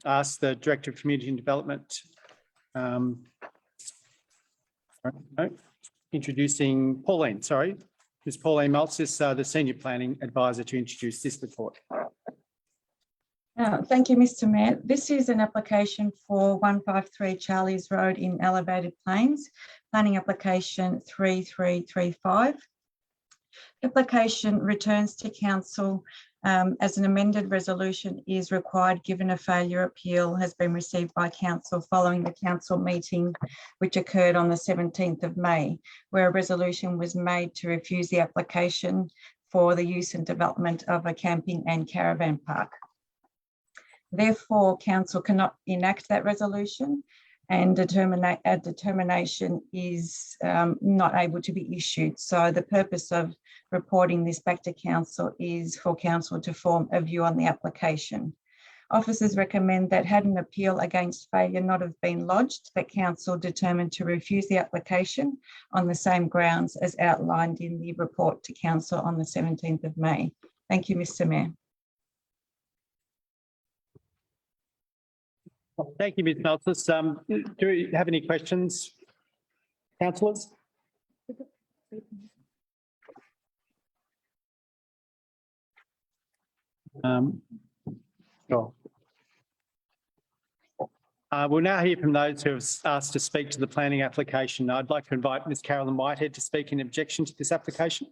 Ask the Director of Community and Development, introducing Pauline, sorry, Ms. Pauline Maltzis, the Senior Planning Advisor, to introduce this report. Thank you, Mr. Mayor. This is an application for 153 Charlie's Road in Elevated Plains, planning application 3335. The application returns to council as an amended resolution is required given a failure appeal has been received by council following the council meeting which occurred on the 17th of May, where a resolution was made to refuse the application for the use and development of a camping and caravan park. Therefore, council cannot enact that resolution, and a determination is not able to be issued. So the purpose of reporting this back to council is for council to form a view on the application. Officers recommend that had an appeal against failure not have been lodged, that council determined to refuse the application on the same grounds as outlined in the report to council on the 17th of May. Thank you, Mr. Mayor. Thank you, Ms. Maltzis. Do you have any questions, councillors? Sure. We'll now hear from those who have asked to speak to the planning application. I'd like to invite Ms. Carolyn Whitehead to speak in objection to this application.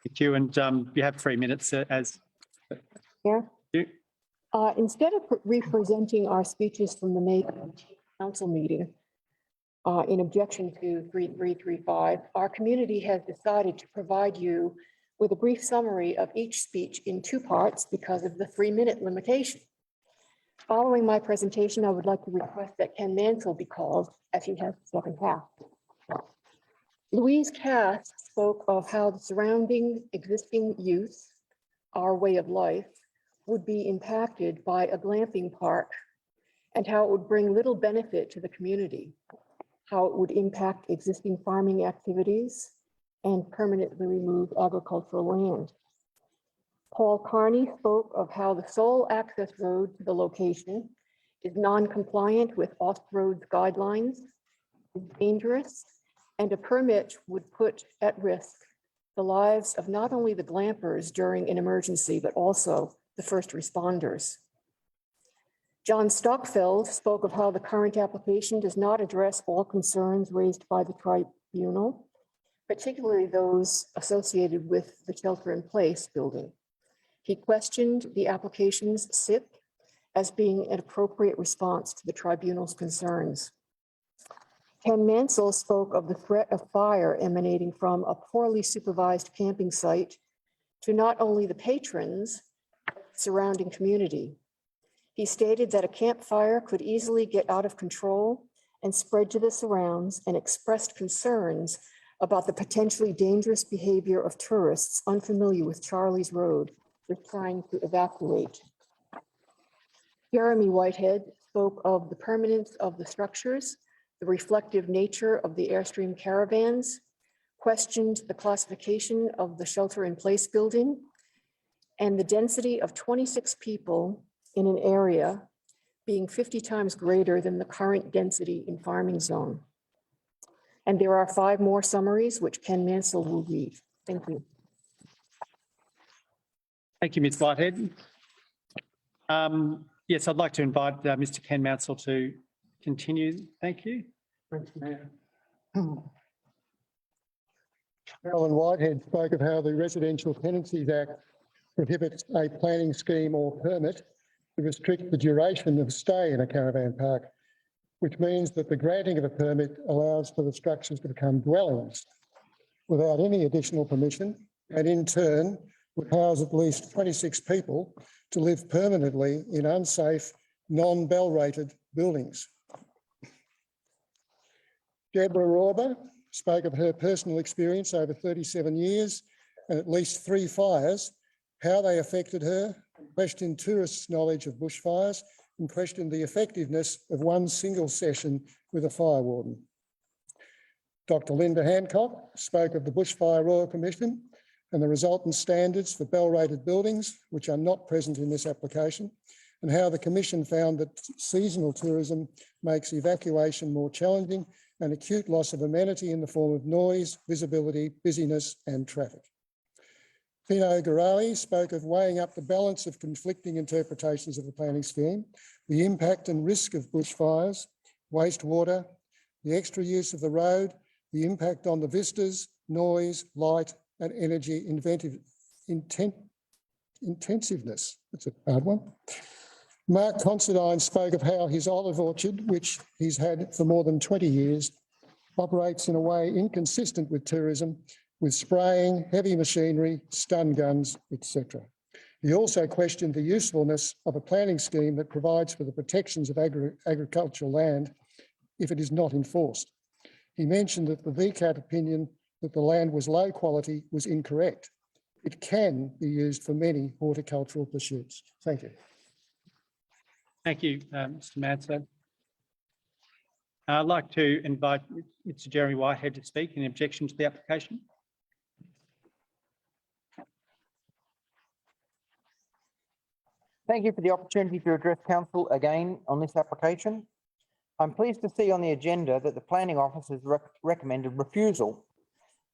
Thank you, and you have 3 minutes as... Instead of representing our speeches from the May council meeting in objection to 3335, our community has decided to provide you with a brief summary of each speech in 2 parts because of the 3-minute limitation. Following my presentation, I would like to request that Ken Mansell be called as he has the second half. Louise Cass spoke of how the surrounding existing use, our way of life, would be impacted by a glamping park and how it would bring little benefit to the community, how it would impact existing farming activities and permanently remove agricultural land. Paul Carney spoke of how the sole access road to the location is non-compliant with off-road guidelines, is dangerous, and a permit would put at risk the lives of not only the glampers during an emergency, but also the first responders. John Stockfeld spoke of how the current application does not address all concerns raised by the tribunal, particularly those associated with the shelter-in-place building. He questioned the application's SIP as being an appropriate response to the tribunal's concerns. Ken Mansell spoke of the threat of fire emanating from a poorly supervised camping site to not only the patrons, but the surrounding community. He stated that a campfire could easily get out of control and spread to the surrounds, and expressed concerns about the potentially dangerous behavior of tourists unfamiliar with Charlie's Road with trying to evacuate. Jeremy Whitehead spoke of the permanence of the structures, the reflective nature of the Airstream caravans, questioned the classification of the shelter-in-place building, and the density of 26 people in an area being 50 times greater than the current density in farming zone. And there are 5 more summaries which Ken Mansell will read. Thank you. Thank you, Ms. Whitehead. Yes, I'd like to invite Mr. Ken Mansell to continue. Thank you. Thanks, Mayor. Carolyn Whitehead spoke of how the Residential Tenancies Act prohibits a planning scheme or permit to restrict the duration of stay in a caravan park, which means that the granting of a permit allows for the structures to become dwellings without any additional permission, and in turn would house at least 26 people to live permanently in unsafe, non-bell rated buildings. Deborah Rauber spoke of her personal experience over 37 years and at least 3 fires, how they affected her, questioned tourists' knowledge of bushfires, and questioned the effectiveness of one single session with a fire warden. Dr. Linda Hancock spoke of the Bushfire Royal Commission and the resultant standards for bell-rated buildings, which are not present in this application, and how the Commission found that seasonal tourism makes evacuation more challenging and acute loss of amenity in the form of noise, visibility, busyness and traffic. Pino Garali spoke of weighing up the balance of conflicting interpretations of the planning scheme, the impact and risk of bushfires, wastewater, the extra use of the road, the impact on the vistas, noise, light and energy intensiveness. That's a hard one. Mark Considine spoke of how his olive orchard, which he's had for more than 20 years, operates in a way inconsistent with tourism, with spraying, heavy machinery, stun guns, etc. He also questioned the usefulness of a planning scheme that provides for the protections of agricultural land if it is not enforced. He mentioned that the VCAT opinion that the land was low quality was incorrect. It can be used for many horticultural pursuits. Thank you. Thank you, Mr. Mansell. I'd like to invite Mr. Jeremy Whitehead to speak in objection to the application. Thank you for the opportunity to address Council again on this application. I'm pleased to see on the agenda that the Planning Office has recommended refusal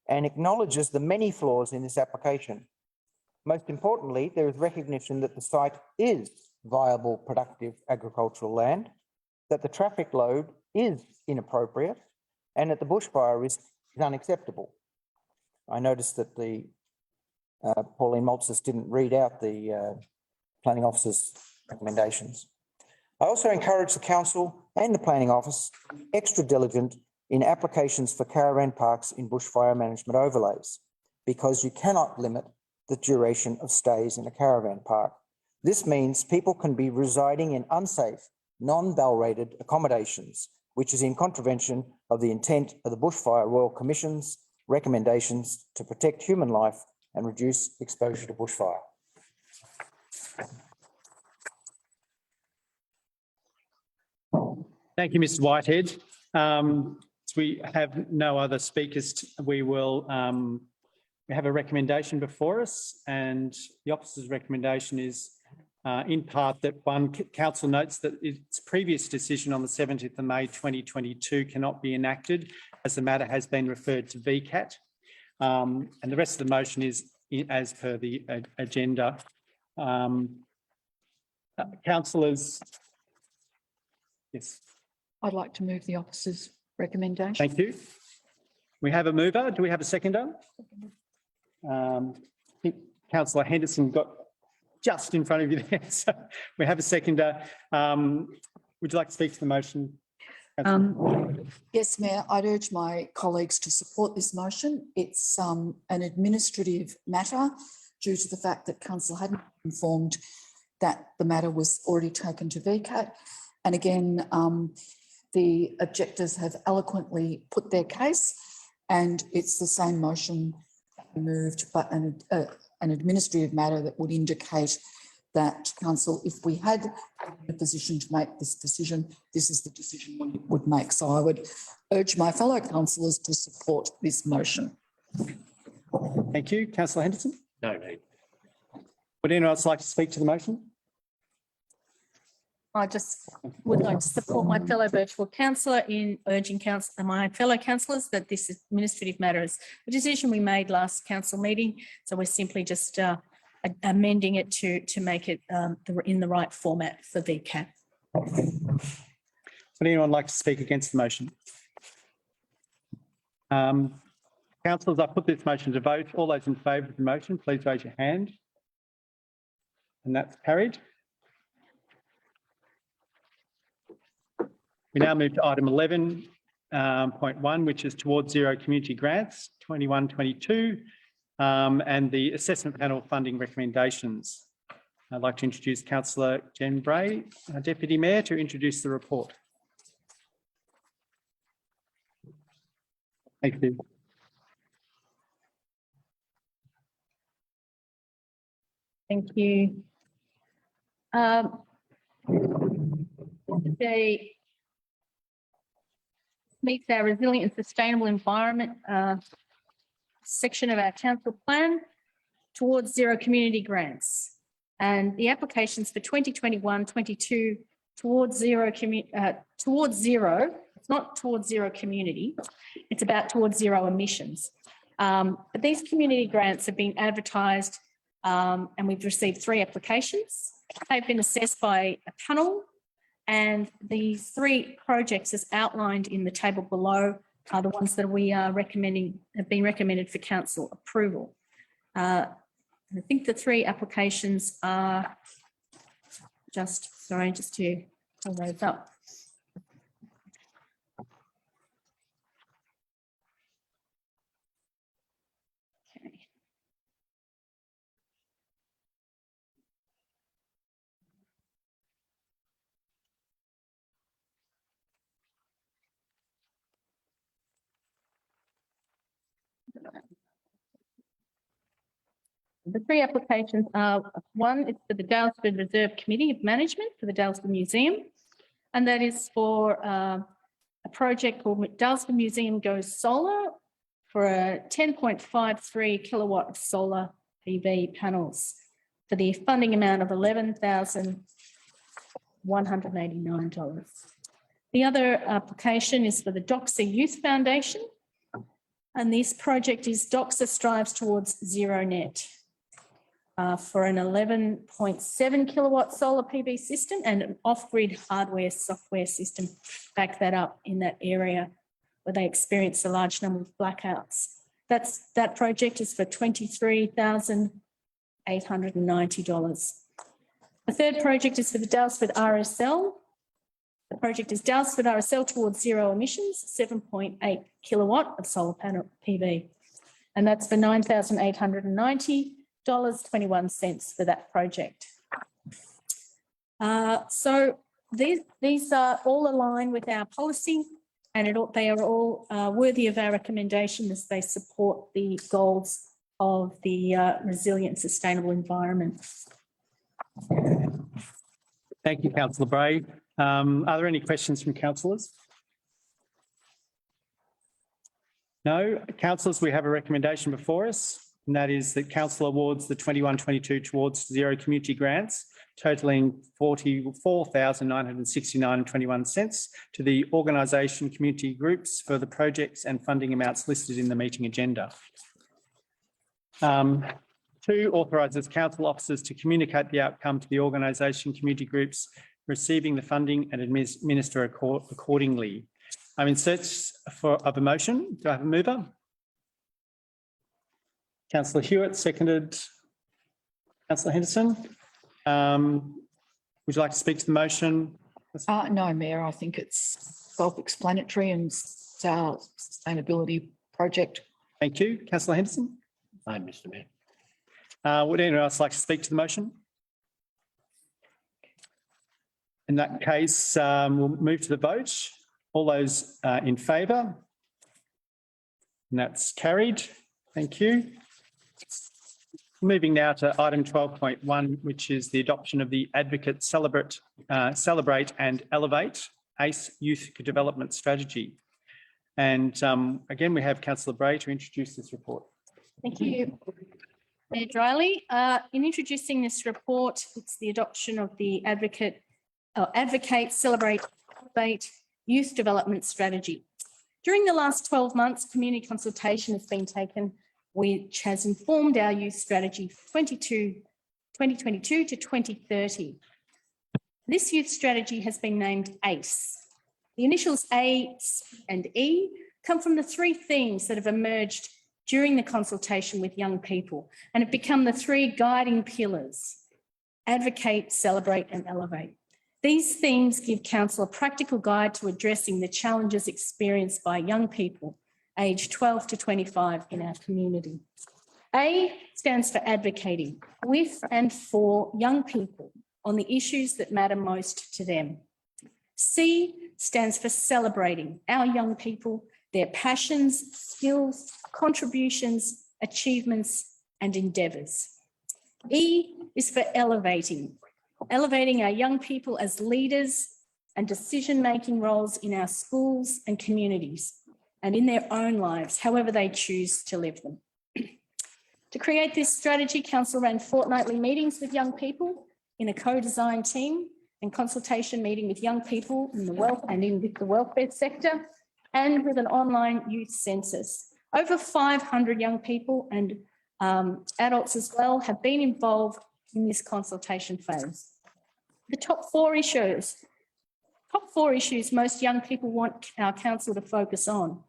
and acknowledges the many flaws in this application. Most importantly, there is recognition that the site is viable, productive agricultural land, that the traffic load is inappropriate, and that the bushfire risk is unacceptable. I noticed that the Pauline Maltzis didn't read out the Planning Office's recommendations. I also encourage the Council and the Planning Office to be extra diligent in applications for caravan parks in bushfire management overlays. because you cannot limit the duration of stays in a caravan park. This means people can be residing in unsafe, non-bell rated accommodations, which is in contravention of the intent of the Bushfire Royal Commission's recommendations to protect human life and reduce exposure to bushfire. Thank you, Mr. Whitehead. As we have no other speakers, we will we have a recommendation before us, and the officer's recommendation is in part that council notes that its previous decision on the 17th of May 2022 cannot be enacted as the matter has been referred to VCAT. And the rest of the motion is as per the agenda. Councillors, yes. I'd like to move the officer's recommendation. Thank you. We have a mover. Do we have a seconder? I think Councillor Henderson got just in front of you there. So we have a seconder. Would you like to speak to the motion? Yes, Mayor, I'd urge my colleagues to support this motion. It's an administrative matter due to the fact that council hadn't informed that the matter was already taken to VCAT. And again, the objectors have eloquently put their case, and it's the same motion moved, but an administrative matter that would indicate that council, if we had a position to make this decision, this is the decision we would make. So I would urge my fellow councillors to support this motion. Thank you. Councillor Henderson? No need. Would anyone else like to speak to the motion? I just would like to support my fellow virtual councillor in urging my fellow councillors that this administrative matter is a decision we made last council meeting. So we're simply just amending it to make it in the right format for VCAT. Would anyone like to speak against the motion? Councillors, I put this motion to vote. All those in favour of the motion, please raise your hand. And that's carried. We now move to item 11.1, which is towards zero community grants 21-22, and the assessment panel funding recommendations. I'd like to introduce Councillor Jen Bray, Deputy Mayor, to introduce the report. Thank you. Thank you. Today meets our resilient and sustainable environment section of our council plan towards zero community grants. And the applications for 2021-22 towards zero, it's not towards zero community, it's about towards zero emissions. But these community grants have been advertised and we've received 3 applications. They've been assessed by a panel, and the 3 projects as outlined in the table below are the ones that we are recommending, have been recommended for council approval. I think the 3 applications are just to pull those up. The 3 applications are, one is for the Daylesford Reserve Committee of Management for the Daylesford Museum, and that is for a project called Daylesford Museum Goes Solar for a 10.53 kilowatt solar PV panels for the funding amount of $11,189. The other application is for the Doxa Youth Foundation, and this project is Doxa strives towards zero net. For an 11.7 kilowatt solar PV system and an off-grid hardware software system back that up in that area where they experience a large number of blackouts. That project is for $23,890. The third project is for the Daylesford RSL. The project is Daylesford RSL towards zero emissions, 7.8 kilowatt of solar panel PV. and that's for $9,890.21 for that project. So these are all aligned with our policy, and they are all worthy of our recommendation as they support the goals of the resilient, sustainable environment. Thank you, Councillor Bray. Are there any questions from councillors? No. Councillors, we have a recommendation before us, and that is that council awards the 21-22 Towards Zero community grants totalling $44,969.21 to the organisation community groups for the projects and funding amounts listed in the meeting agenda. 2, authorises council officers to communicate the outcome to the organisation community groups receiving the funding and administer accordingly. I'm in search of a motion. Do I have a mover? Councillor Hewitt, seconded. Councillor Henderson. Would you like to speak to the motion? No, Mayor, I think it's self-explanatory and it's our sustainability project. Thank you. Councillor Henderson. No, Mr Mayor. Would anyone else like to speak to the motion? In that case, we'll move to the vote. All those in favour? And that's carried. Thank you. Moving now to item 12.1, which is the adoption of the Advocate Celebrate and Elevate ACE Youth Development Strategy. And again, we have Councillor Bray to introduce this report. Thank you, Mayor Riley. In introducing this report, it's the adoption of the Advocate, Celebrate, Elevate Youth Development Strategy. During the last 12 months, community consultation has been taken, which has informed our youth strategy for 2022 to 2030. This youth strategy has been named ACE. The initials A and E come from the 3 themes that have emerged during the consultation with young people and have become the 3 guiding pillars: advocate, celebrate and elevate. These themes give council a practical guide to addressing the challenges experienced by young people aged 12 to 25 in our community. A stands for advocating with and for young people on the issues that matter most to them. C stands for celebrating our young people, their passions, skills, contributions, achievements and endeavours. E is for elevating our young people as leaders and decision-making roles in our schools and communities and in their own lives, however they choose to live them. To create this strategy, council ran fortnightly meetings with young people in a co-design team and consultation meeting with young people in the welfare sector and with an online youth census. Over 500 young people and adults as well have been involved in this consultation phase. The top four issues most young people want our council to focus on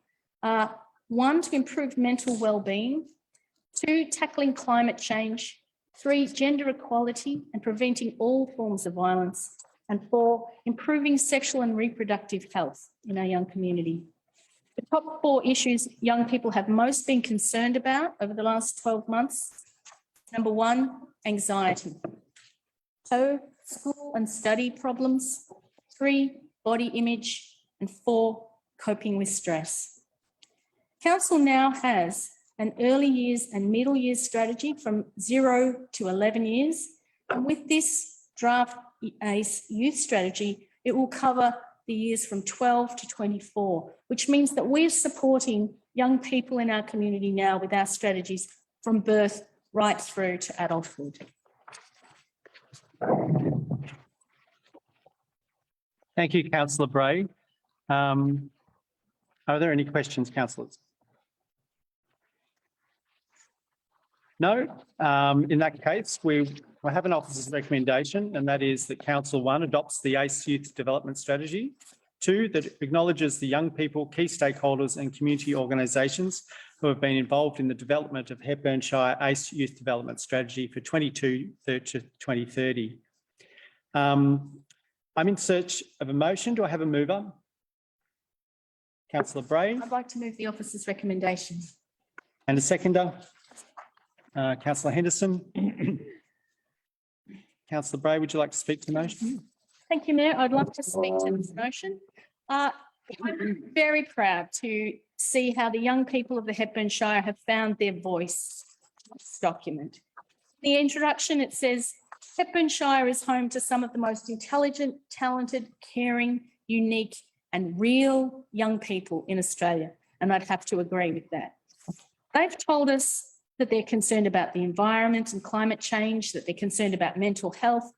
are: 1, to improve mental well-being; 2, tackling climate change; 3, gender equality and preventing all forms of violence; and 4, improving sexual and reproductive health in our young community. The top 4 issues young people have most been concerned about over the last 12 months. Number 1, anxiety. 2, school and study problems. 3, body image. And 4, coping with stress. Council now has an early years and middle years strategy from 0 to 11 years. And with this draft ACE youth strategy, it will cover the years from 12 to 24, which means that we're supporting young people in our community now with our strategies from birth right through to adulthood. Thank you, Councillor Bray. Are there any questions, councillors? No. In that case, we have an officer's recommendation, and that is that Council 1 adopts the ACE Youth Development Strategy. 2, that acknowledges the young people, key stakeholders and community organisations who have been involved in the development of Hepburn Shire ACE Youth Development Strategy for 2022 to 2030. I'm in search of a motion. Do I have a mover? Councillor Bray. I'd like to move the officer's recommendation. And a seconder, councillor Henderson. Councillor Bray, would you like to speak to the motion? Thank you, Mayor. I'd love to speak to this motion. I'm very proud to see how the young people of the Hepburn Shire have found their voice in this document. The introduction, it says, Hepburn Shire is home to some of the most intelligent, talented, caring, unique and real young people in Australia. And I'd have to agree with that. They've told us that they're concerned about the environment and climate change, that they're concerned about mental health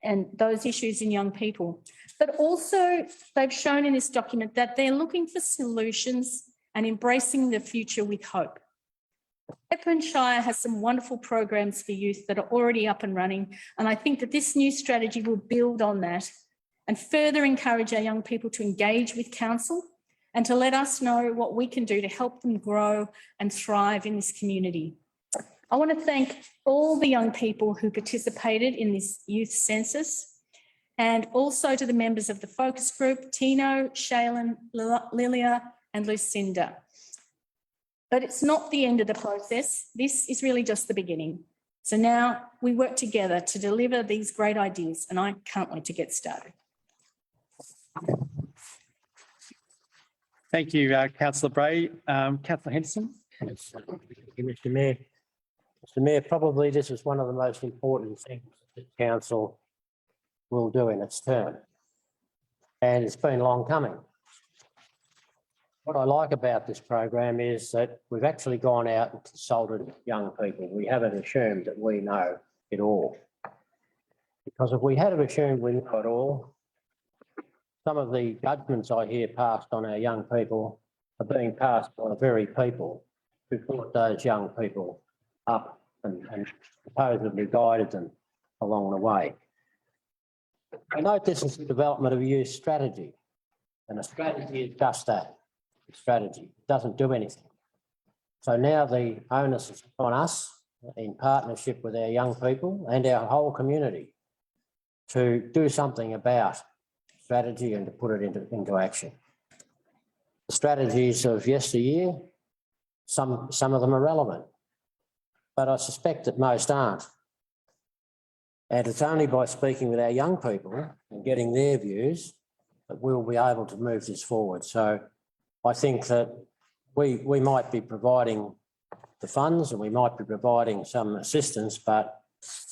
and those issues in young people. But also they've shown in this document that they're looking for solutions and embracing the future with hope. Hepburn Shire has some wonderful programs for youth that are already up and running, and I think that this new strategy will build on that and further encourage our young people to engage with council and to let us know what we can do to help them grow and thrive in this community. I want to thank all the young people who participated in this youth census and also to the members of the focus group, Tino, Shaylin, Lilia and Lucinda. But it's not the end of the process. This is really just the beginning. So now we work together to deliver these great ideas, and I can't wait to get started. Thank you, councillor Bray. Councillor Henderson. Thank you, Mr Mayor. Mr Mayor, probably this is one of the most important things that council will do in its term. And it's been long coming. What I like about this program is that we've actually gone out and consulted young people. We haven't assumed that we know it all. Because if we had assumed we know it all, some of the judgments I hear passed on our young people are being passed by the very people who brought those young people up and supposedly guided them along the way. I note this is the development of a youth strategy, and a strategy is just that. Strategy. It doesn't do anything. So now the onus is on us in partnership with our young people and our whole community to do something about strategy and to put it into action. The strategies of yesteryear, some of them are relevant, but I suspect that most aren't. And it's only by speaking with our young people and getting their views that we'll be able to move this forward. So I think that we might be providing the funds and we might be providing some assistance, but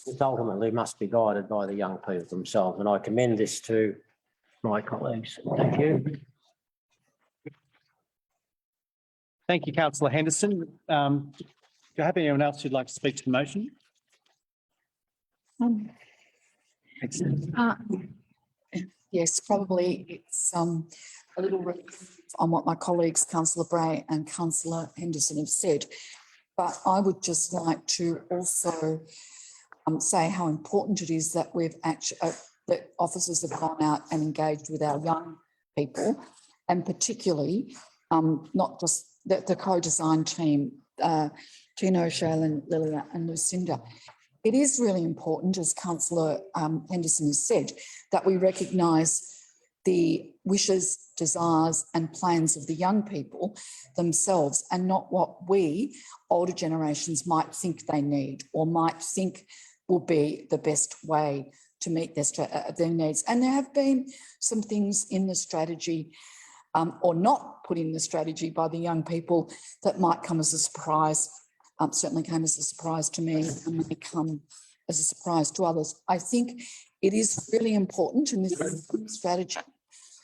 it ultimately must be guided by the young people themselves. And I commend this to my colleagues. Thank you. Thank you, councillor Henderson. Do you have anyone else who'd like to speak to the motion? Yes, probably it's a little repetitive on what my colleagues, councillor Bray and councillor Henderson have said, but I would just like to also say how important it is that we've actually that officers have gone out and engaged with our young people, and particularly not just the co-design team, Tino, Shaylin, Lilia and Lucinda. It is really important, as councillor Henderson has said, that we recognise the wishes, desires and plans of the young people themselves, and not what we, older generations, might think they need or might think will be the best way to meet their needs. And there have been some things in the strategy or not put in the strategy by the young people that might come as a surprise, certainly came as a surprise to me and may come as a surprise to others. I think it is really important in this strategy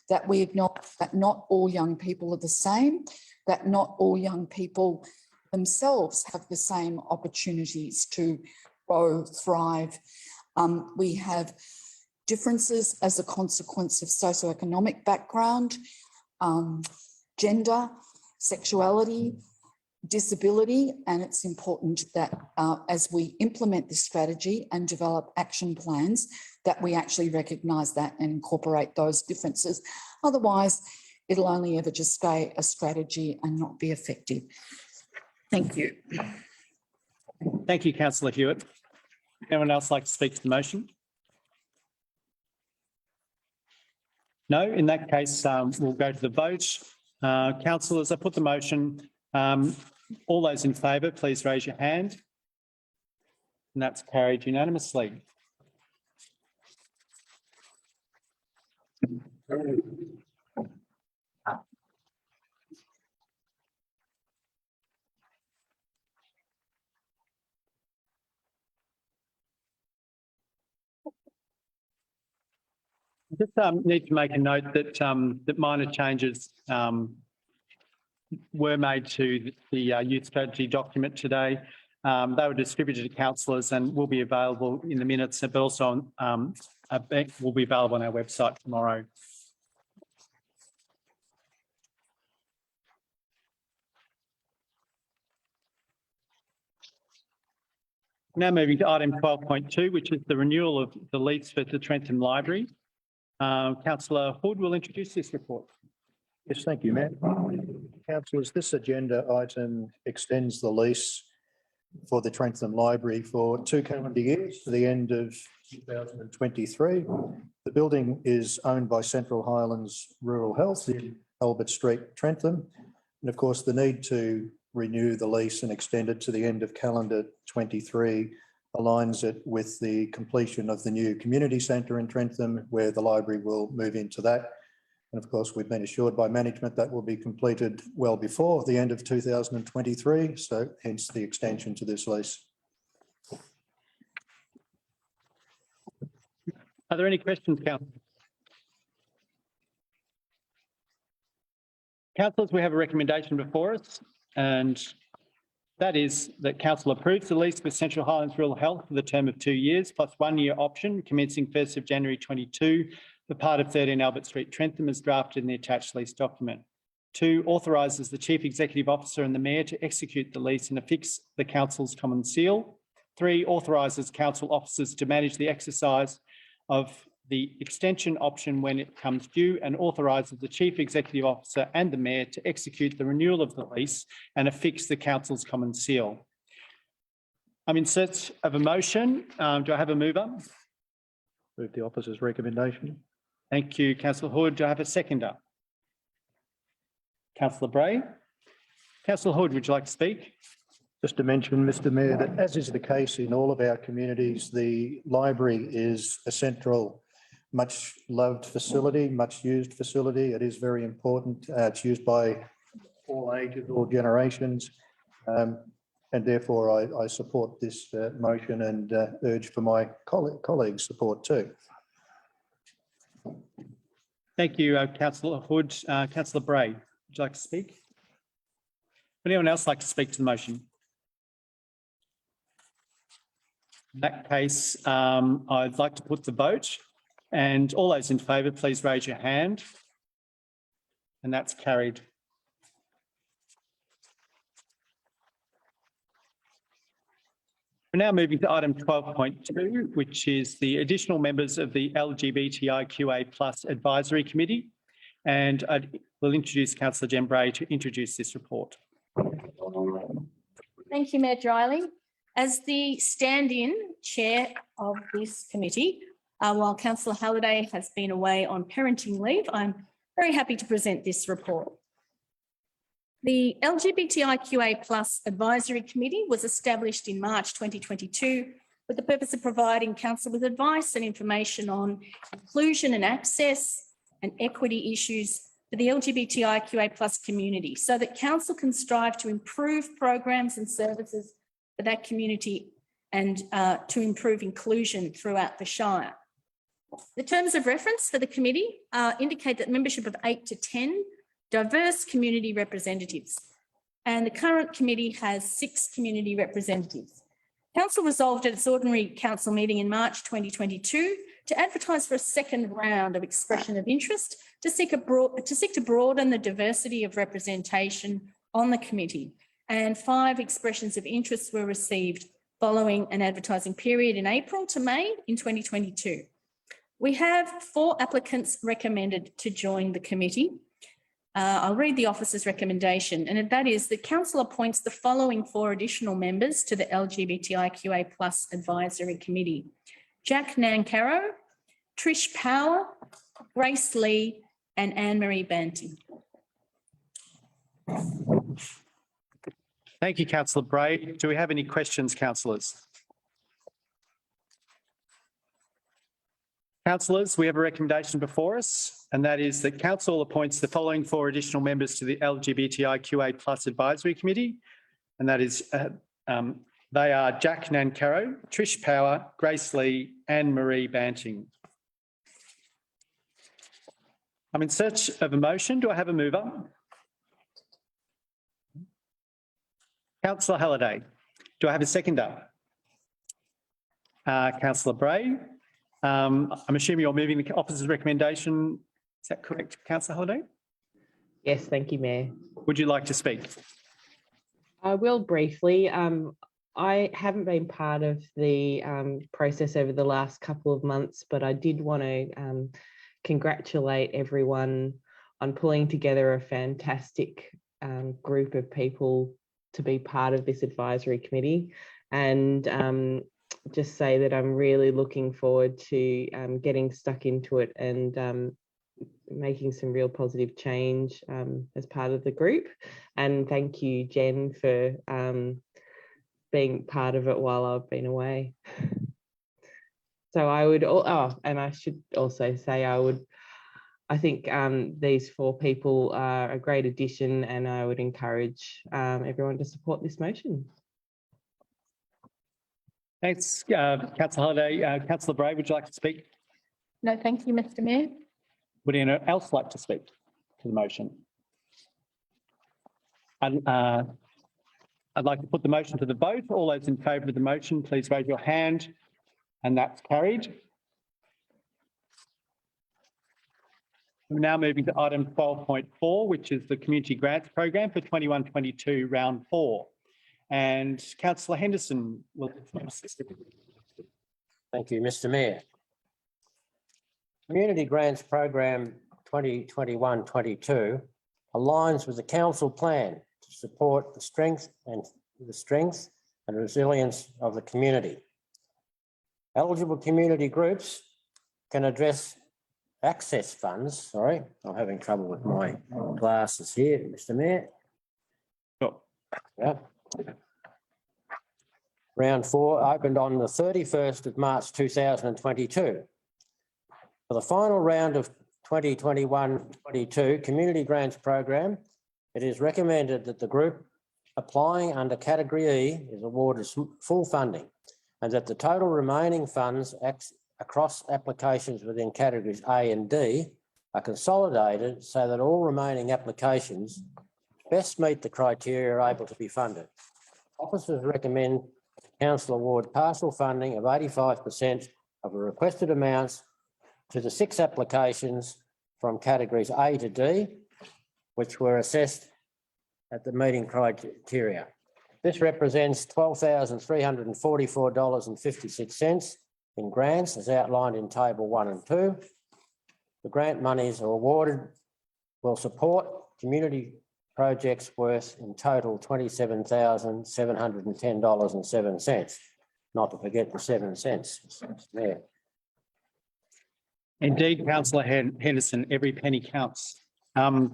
that we acknowledge that not all young people are the same, that not all young people themselves have the same opportunities to grow, thrive. We have differences as a consequence of socioeconomic background, gender, sexuality, disability, and it's important that as we implement this strategy and develop action plans, that we actually recognise that and incorporate those differences. Otherwise, it'll only ever just stay a strategy and not be effective. Thank you. Thank you, councillor Hewitt. Anyone else like to speak to the motion? No, in that case, we'll go to the vote. Councillors, I put the motion. All those in favour, please raise your hand. And that's carried unanimously. Just need to make a note that that minor changes were made to the youth strategy document today. They were distributed to councillors and will be available in the minutes, but also will be available on our website tomorrow. Now moving to item 12.2, which is the renewal of the lease for the Trentham Library. Councillor Hood will introduce this report. Yes, thank you, Matt. Councillors, this agenda item extends the lease for the Trentham Library for 2 calendar years to the end of 2023. The building is owned by Central Highlands Rural Health in Albert Street, Trentham. And of course, the need to renew the lease and extend it to the end of calendar 23 aligns it with the completion of the new community centre in Trentham, where the library will move into that. And of course, we've been assured by management that will be completed well before the end of 2023, so hence the extension to this lease. Are there any questions, councillors? Councillors, we have a recommendation before us, and that is that council approves the lease with Central Highlands Rural Health for the term of 2 years plus 1 year option commencing 1st of January 22 for part of 13 Albert Street, Trentham, as drafted in the attached lease document. 2, authorises the Chief Executive Officer and the Mayor to execute the lease and affix the council's common seal. 3, authorises council officers to manage the exercise of the extension option when it comes due, and authorises the Chief Executive Officer and the Mayor to execute the renewal of the lease and affix the council's common seal. I'm in search of a motion. Do I have a mover? Move the officer's recommendation. Thank you, Councillor Hood. Do I have a seconder? Councillor Bray. Councillor Hood, would you like to speak? Just to mention, Mr Mayor, that as is the case in all of our communities, the library is a central, much loved facility, much used facility. It is very important. It's used by all ages, all generations. And therefore I support this motion and urge for my colleagues' support too. Thank you, Councillor Hood. Councillor Bray, would you like to speak? Would anyone else like to speak to the motion? In that case, I'd like to put the vote, and all those in favour, please raise your hand. And that's carried. We're now moving to item 12.2, which is the additional members of the LGBTIQA+ Advisory Committee. And I will introduce Councillor Jen Bray to introduce this report. Thank you, Mayor Dryling. As the stand-in chair of this committee, while Councillor Halliday has been away on parenting leave, I'm very happy to present this report. The LGBTIQA+ Advisory Committee was established in March 2022 with the purpose of providing council with advice and information on inclusion and access and equity issues for the LGBTIQA+ community, so that council can strive to improve programs and services for that community and to improve inclusion throughout the Shire. The terms of reference for the committee indicate that membership of 8 to 10 diverse community representatives, and the current committee has 6 community representatives. Council resolved at its ordinary council meeting in March 2022 to advertise for a second round of expression of interest to seek to broaden the diversity of representation on the committee, and 5 expressions of interest were received following an advertising period in April to May in 2022. We have 4 applicants recommended to join the committee. I'll read the officer's recommendation, and that is that council appoints the following 4 additional members to the LGBTIQA+ Advisory Committee: Jack Nancaro, Trish Power, Grace Lee, and Anne-Marie Banting. Thank you, councillor Bray. Do we have any questions, councillors? Councillors, we have a recommendation before us, and that is that council appoints the following 4 additional members to the LGBTIQA+ Advisory Committee, and that is they are Jack Nancaro, Trish Power, Grace Lee, and Marie Banting. I'm in search of a motion. Do I have a mover? Councillor Halliday. Do I have a seconder? Councillor Bray. I'm assuming you're moving the officer's recommendation. Is that correct, Councillor Halliday? Yes, thank you, Mayor. Would you like to speak? I will briefly. I haven't been part of the process over the last couple of months, but I did want to congratulate everyone on pulling together a fantastic group of people to be part of this advisory committee, and just say that I'm really looking forward to getting stuck into it and making some real positive change as part of the group. And thank you, Jen, for being part of it while I've been away. So I would, and I should also say I think these 4 people are a great addition, and I would encourage everyone to support this motion. Thanks, Councillor Halliday. Councillor Bray, would you like to speak? No, thank you, Mr Mayor. Would anyone else like to speak to the motion? I'd like to put the motion to the vote. All those in favour of the motion, please raise your hand, and that's carried. We're now moving to item 12.4, which is the Community Grants Program for 21-22 round 4. And Councillor Henderson will. Thank you, Mr Mayor. Community Grants Program 2021-22 aligns with the council plan to support the strength and resilience of the community. Eligible community groups can access funds. Sorry, I'm having trouble with my glasses here, Mr Mayor. Sure. Yeah. Round 4 opened on the 31st of March 2022. For the final round of 2021-22 Community Grants Program, it is recommended that the group applying under Category E is awarded full funding, and that the total remaining funds across applications within Categories A and D are consolidated so that all remaining applications best meet the criteria are able to be funded. Officers recommend Council award partial funding of 85% of the requested amounts to the 6 applications from Categories A to D, which were assessed at the meeting criteria. This represents $12,344.56 in grants, as outlined in Table 1 and 2. The grant monies are awarded will support community projects worth in total $27,710.07. Not to forget the 7 cents. There. Indeed, Councillor Henderson, every penny counts. Are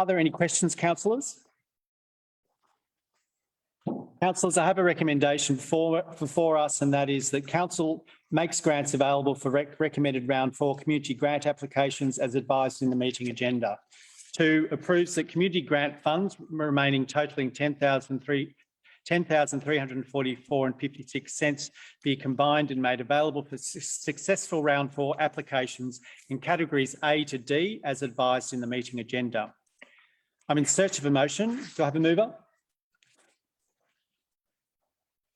there any questions, councillors? Councillors, I have a recommendation for us, and that is that council makes grants available for recommended round 4 community grant applications as advised in the meeting agenda. 2, approves that community grant funds remaining totaling $10,344.56 be combined and made available for successful round 4 applications in Categories A to D as advised in the meeting agenda. I'm in search of a motion. Do I have a mover?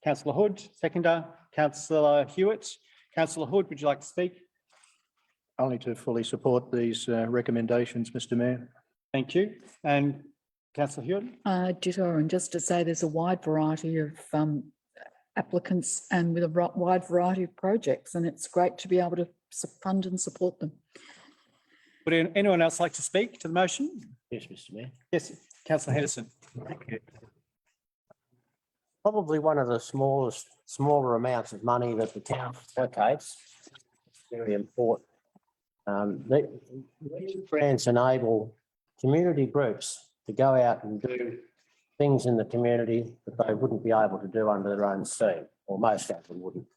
Councillor Hood, seconder. Councillor Hewitt. Councillor Hood, would you like to speak? Only to fully support these recommendations, Mr Mayor. Thank you. And Councillor Hewitt? Ditto, and just to say there's a wide variety of applicants and with a wide variety of projects, and it's great to be able to fund and support them. Would anyone else like to speak to the motion? Yes, Mr Mayor. Yes, Councillor Henderson. Thank you. Probably one of the smaller amounts of money that the council allocates. Very important. These grants enable community groups to go out and do things in the community that they wouldn't be able to do under their own steam, or most of them wouldn't.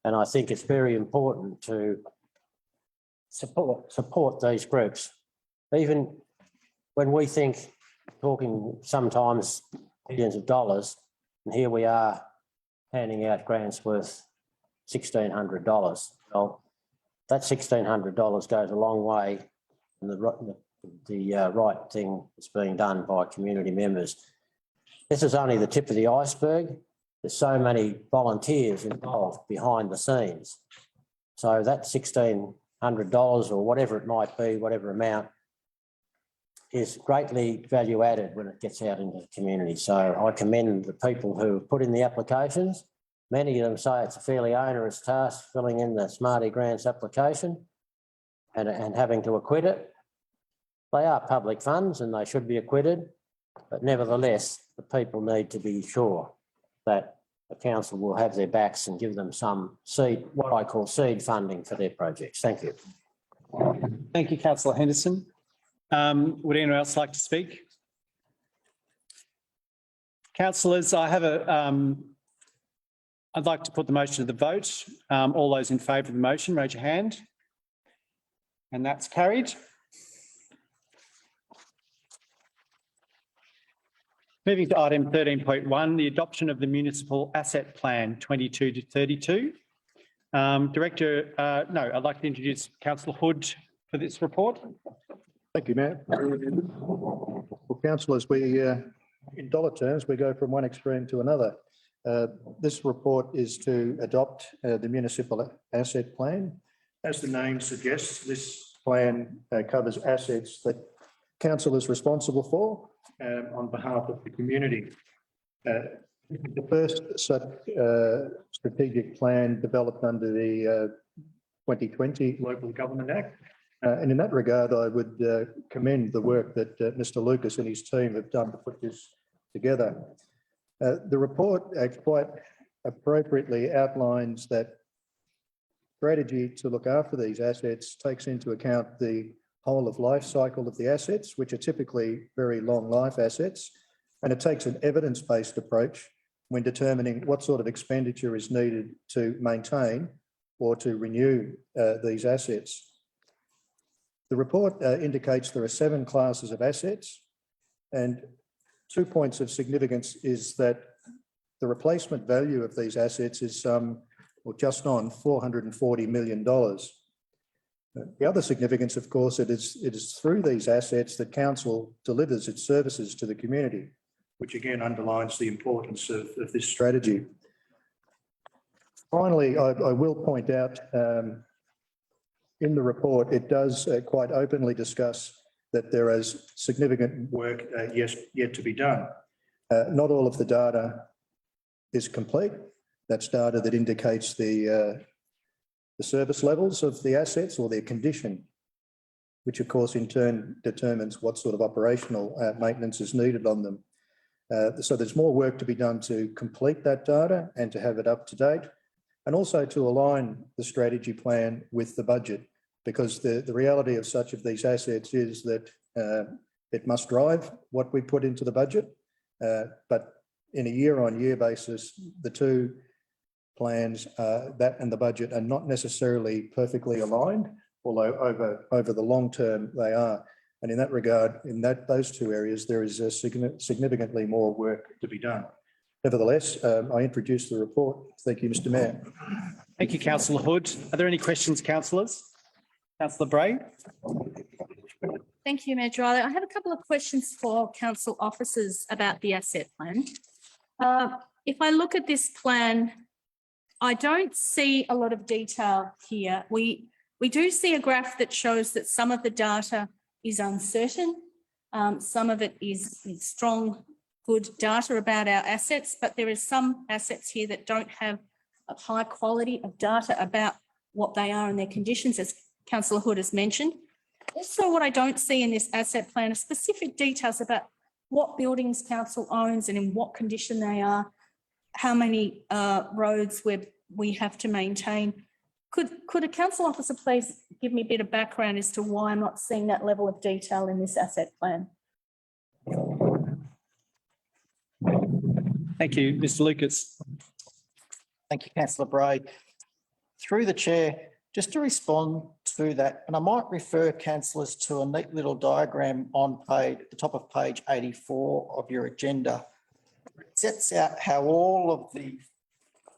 And I think it's very important to support these groups. Even when we think, talking sometimes millions of dollars, and here we are handing out grants worth $1,600. Well, that $1,600 goes a long way, and the right thing is being done by community members. This is only the tip of the iceberg. There's so many volunteers involved behind the scenes. So that $1,600 or whatever it might be, whatever amount, is greatly value added when it gets out into the community. So I commend the people who have put in the applications. Many of them say it's a fairly onerous task filling in the Smarty Grants application and having to acquit it. They are public funds and they should be acquitted, but nevertheless, the people need to be sure that the council will have their backs and give them some seed, what I call seed funding for their projects. Thank you. Thank you, Councillor Henderson. Would anyone else like to speak? Councillors, I'd like to put the motion to the vote. All those in favour of the motion, raise your hand. And that's carried. Moving to item 13.1, the adoption of the Municipal Asset Plan 22 to 32. I'd like to introduce Councillor Hood for this report. Thank you, Mayor. Well, councillors, in dollar terms, we go from one extreme to another. This report is to adopt the Municipal Asset Plan. As the name suggests, this plan covers assets that council is responsible for on behalf of the community. The first such strategic plan developed under the 2020 Local Government Act. And in that regard, I would commend the work that Mr. Lucas and his team have done to put this together. The report quite appropriately outlines that strategy to look after these assets takes into account the whole of life cycle of the assets, which are typically very long life assets. And it takes an evidence-based approach when determining what sort of expenditure is needed to maintain or to renew these assets. The report indicates there are 7 classes of assets, and 2 points of significance is that the replacement value of these assets is just on $440 million. The other significance, of course, it is through these assets that council delivers its services to the community, which again underlines the importance of this strategy. Finally, I will point out in the report, it does quite openly discuss that there is significant work yet to be done. Not all of the data is complete. That's data that indicates the service levels of the assets or their condition, which of course in turn determines what sort of operational maintenance is needed on them. So there's more work to be done to complete that data and to have it up to date, and also to align the strategy plan with the budget, because the reality of such of these assets is that it must drive what we put into the budget, but in a year-on-year basis, the two plans, that and the budget, are not necessarily perfectly aligned, although over the long term they are. And in that regard, in those two areas, there is significantly more work to be done. Nevertheless, I introduce the report. Thank you, Mr. Mayor. Thank you, Councillor Hood. Are there any questions, councillors? Councillor Bray. Thank you, Mayor Riley. I have a couple of questions for council officers about the asset plan. If I look at this plan, I don't see a lot of detail here. We do see a graph that shows that some of the data is uncertain. Some of it is strong, good data about our assets, but there is some assets here that don't have a high quality of data about what they are and their conditions, as Councillor Hood has mentioned. Also, what I don't see in this asset plan are specific details about what buildings council owns and in what condition they are, how many roads we have to maintain. Could a council officer please give me a bit of background as to why I'm not seeing that level of detail in this asset plan? Thank you, Mr Lucas. Thank you, councillor Bray. Through the chair, just to respond to that, and I might refer councillors to a neat little diagram on the top of page 84 of your agenda. It sets out how all of the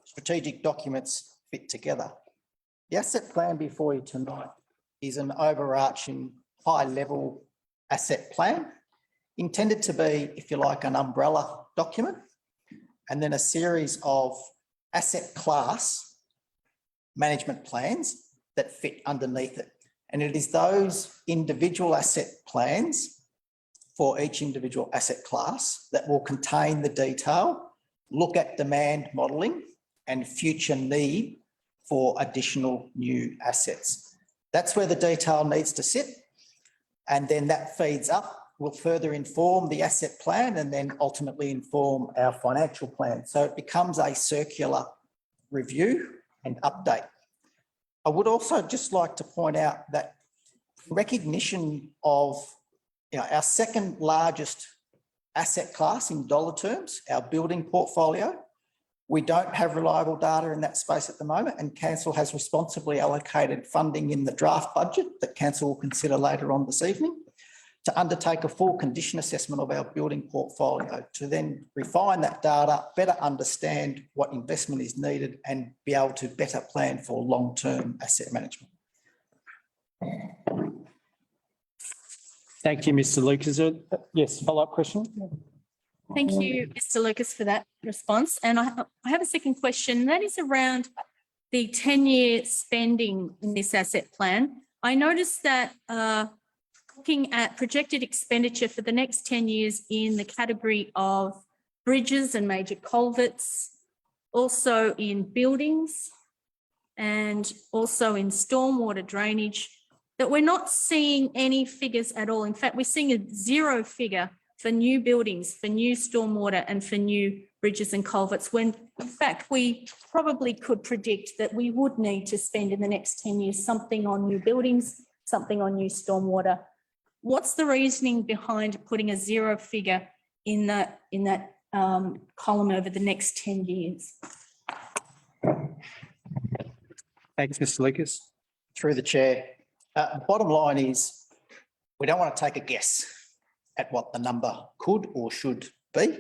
strategic documents fit together. The asset plan before you tonight is an overarching high-level asset plan intended to be, if you like, an umbrella document, and then a series of asset class management plans that fit underneath it. And it is those individual asset plans for each individual asset class that will contain the detail, look at demand modelling and future need for additional new assets. That's where the detail needs to sit. And then that feeds up, will further inform the asset plan and then ultimately inform our financial plan. So it becomes a circular review and update. I would also just like to point out that recognition of our second largest asset class in dollar terms, our building portfolio, we don't have reliable data in that space at the moment, and council has responsibly allocated funding in the draft budget that council will consider later on this evening to undertake a full condition assessment of our building portfolio to then refine that data, better understand what investment is needed and be able to better plan for long-term asset management. Thank you, Mr Lucas. Yes, follow-up question? Thank you, Mr Lucas, for that response. And I have a second question, that is around the 10-year spending in this asset plan. I noticed that looking at projected expenditure for the next 10 years in the category of bridges and major culverts, also in buildings and also in stormwater drainage, that we're not seeing any figures at all. In fact, we're seeing a zero figure for new buildings, for new stormwater and for new bridges and culverts, when in fact we probably could predict that we would need to spend in the next 10 years something on new buildings, something on new stormwater. What's the reasoning behind putting a zero figure in that column over the next 10 years? Thanks, Mr Lucas. Through the chair, bottom line is we don't want to take a guess at what the number could or should be.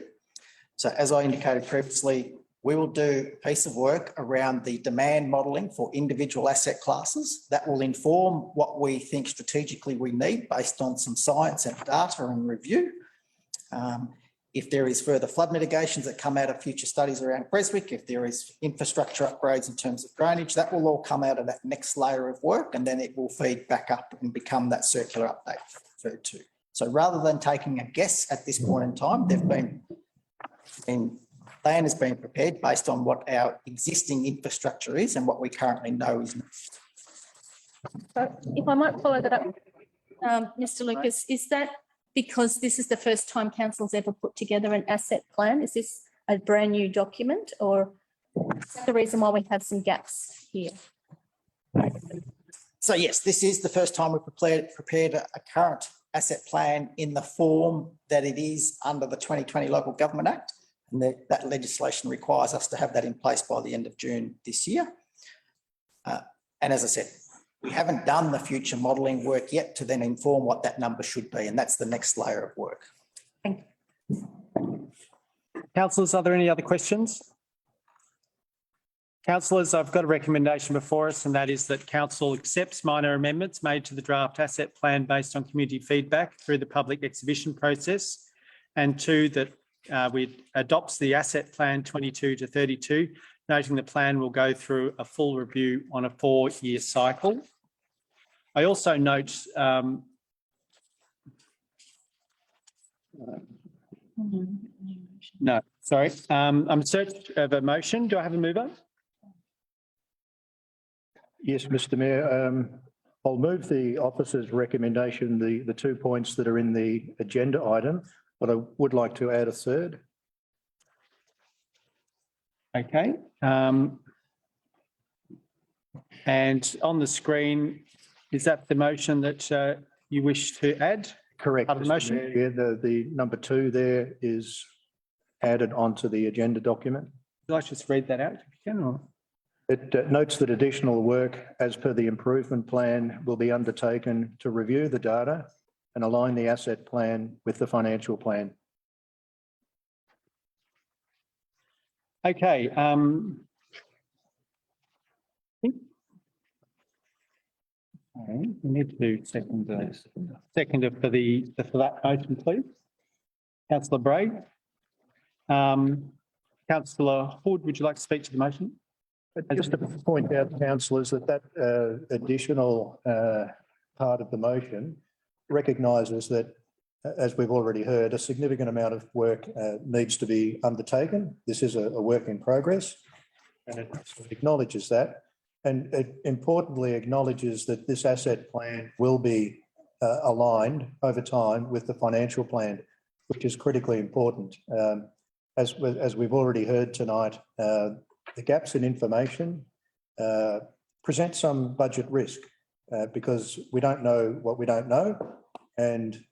So as I indicated previously, we will do a piece of work around the demand modelling for individual asset classes that will inform what we think strategically we need based on some science and data and review. If there is further flood mitigations that come out of future studies around Creswick, if there is infrastructure upgrades in terms of drainage, that will all come out of that next layer of work, and then it will feed back up and become that circular update referred to. So rather than taking a guess at this point in time, plan has been prepared based on what our existing infrastructure is and what we currently know is. So if I might follow that up, Mr Lucas, is that because this is the first time council's ever put together an asset plan? Is this a brand new document, or is that the reason why we have some gaps here? So yes, this is the first time we've prepared a current asset plan in the form that it is under the 2020 Local Government Act. And that legislation requires us to have that in place by the end of June this year. And as I said, we haven't done the future modelling work yet to then inform what that number should be. And that's the next layer of work. Thank you. Councillors, are there any other questions? Councillors, I've got a recommendation before us, and that is that council accepts minor amendments made to the draft asset plan based on community feedback through the public exhibition process, and two, that we adopts the asset plan 22 to 32, noting the plan will go through a full review on a 4-year cycle. I also note no, sorry. I'm in search of a motion. Do I have a mover? Yes, Mr Mayor. I'll move the officer's recommendation, the 2 points that are in the agenda item, but I would like to add a third. Okay. And on the screen, is that the motion that you wish to add? Correct. Part of the motion? Yeah, the number 2 there is added onto the agenda document. Would you like to just read that out if you can, or? It notes that additional work as per the improvement plan will be undertaken to review the data and align the asset plan with the financial plan. Okay. We need to second for that motion, please. Councillor Bray. Councillor Hood, would you like to speak to the motion? Just to point out, councillors, that additional part of the motion recognises that, as we've already heard, a significant amount of work needs to be undertaken. This is a work in progress, and it acknowledges that. And it importantly acknowledges that this asset plan will be aligned over time with the financial plan, which is critically important. As we've already heard tonight, the gaps in information present some budget risk because we don't know what we don't know, and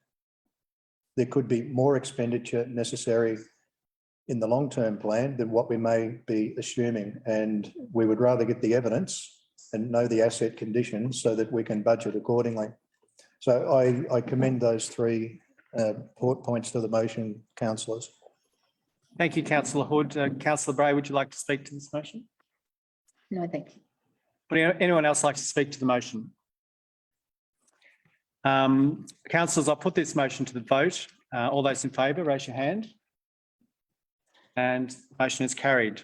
there could be more expenditure necessary in the long-term plan than what we may be assuming. And we would rather get the evidence and know the asset conditions so that we can budget accordingly. So I commend those three points to the motion, councillors. Thank you, Councillor Hood. Councillor Bray, would you like to speak to this motion? No, thank you. Would anyone else like to speak to the motion? Councillors, I'll put this motion to the vote. All those in favour, raise your hand. And motion is carried.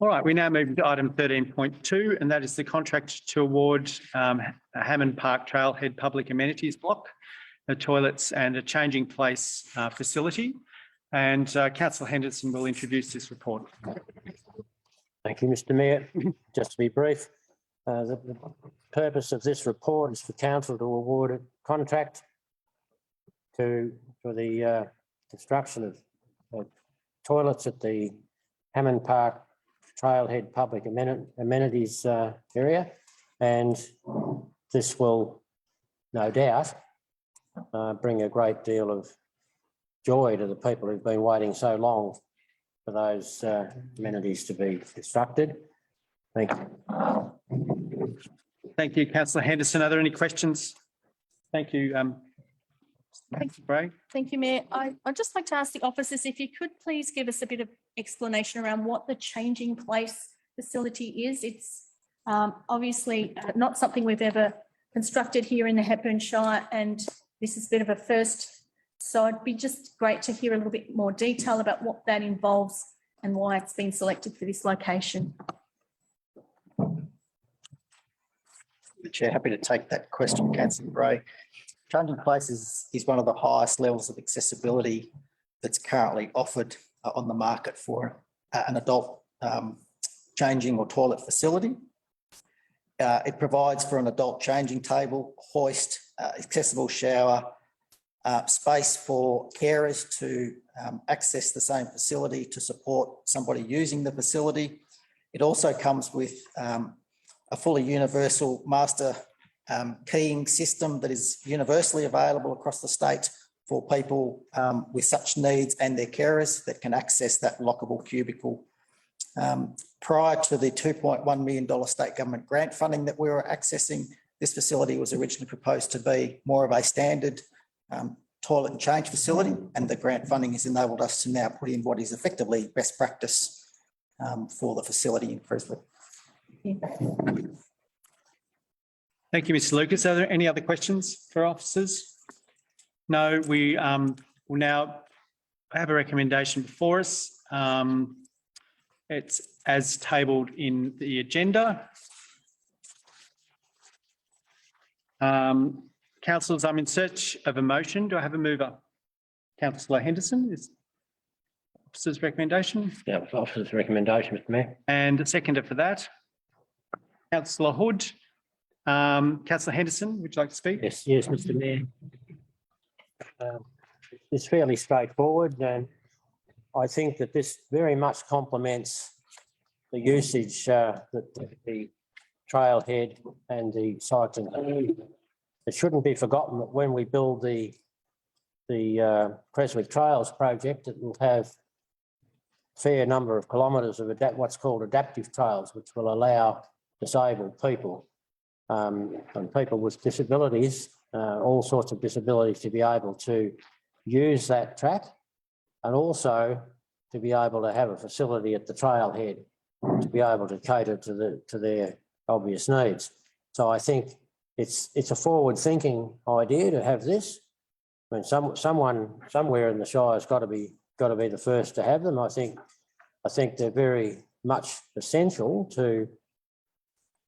All right, we now move to item 13.2, and that is the contract to award Hammond Park Trailhead Public Amenities Block, the toilets and a changing place facility. And Councillor Henderson will introduce this report. Thank you, Mr. Mayor. Just to be brief, the purpose of this report is for council to award a contract for the construction of toilets at the Hammond Park Trailhead Public Amenities area, and this will no doubt bring a great deal of joy to the people who've been waiting so long for those amenities to be constructed. Thank you. Thank you, Councillor Henderson. Are there any questions? Thank you. Thank you, Bray. Thank you, Mayor. I'd just like to ask the officers if you could please give us a bit of explanation around what the changing place facility is. It's obviously not something we've ever constructed here in the Hepburn Shire, and this is a bit of a first. So it'd be just great to hear a little bit more detail about what that involves and why it's been selected for this location. Chair, happy to take that question, Councillor Bray. Changing places is one of the highest levels of accessibility that's currently offered on the market for an adult changing or toilet facility. It provides for an adult changing table, hoist, accessible shower, space for carers to access the same facility to support somebody using the facility. It also comes with a fully universal master keying system that is universally available across the state for people with such needs and their carers that can access that lockable cubicle. Prior to the $2.1 million state government grant funding that we were accessing, this facility was originally proposed to be more of a standard toilet and change facility, and the grant funding has enabled us to now put in what is effectively best practice for the facility in Freswood. Thank you, Mr. Lucas. Are there any other questions for officers? No, we will now have a recommendation before us. It's as tabled in the agenda. Councillors, I'm in search of a motion. Do I have a mover? Councillor Henderson, is officer's recommendation? Yeah, officer's recommendation, Mr. Mayor. And a seconder for that. Councillor Hood. Councillor Henderson, would you like to speak? Yes, Mr. Mayor. It's fairly straightforward, and I think that this very much complements the usage that the trailhead and the cycling it shouldn't be forgotten that when we build the Creswick Trails project, it will have a fair number of kilometres of what's called adaptive trails, which will allow disabled people and people with disabilities, all sorts of disabilities, to be able to use that track, and also to be able to have a facility at the trailhead to be able to cater to their obvious needs. So I think it's a forward-thinking idea to have this. I mean, someone somewhere in the Shire has got to be the first to have them. I think they're very much essential to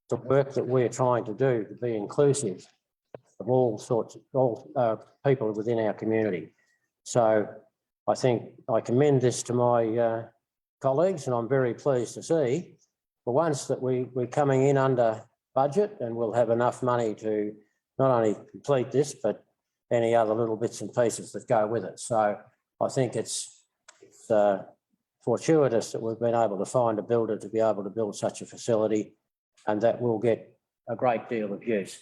the work that we're trying to do to be inclusive of all people within our community. So I think I commend this to my colleagues, and I'm very pleased to see for once that we're coming in under budget, and we'll have enough money to not only complete this, but any other little bits and pieces that go with it. So I think it's fortuitous that we've been able to find a builder to be able to build such a facility, and that will get a great deal of use.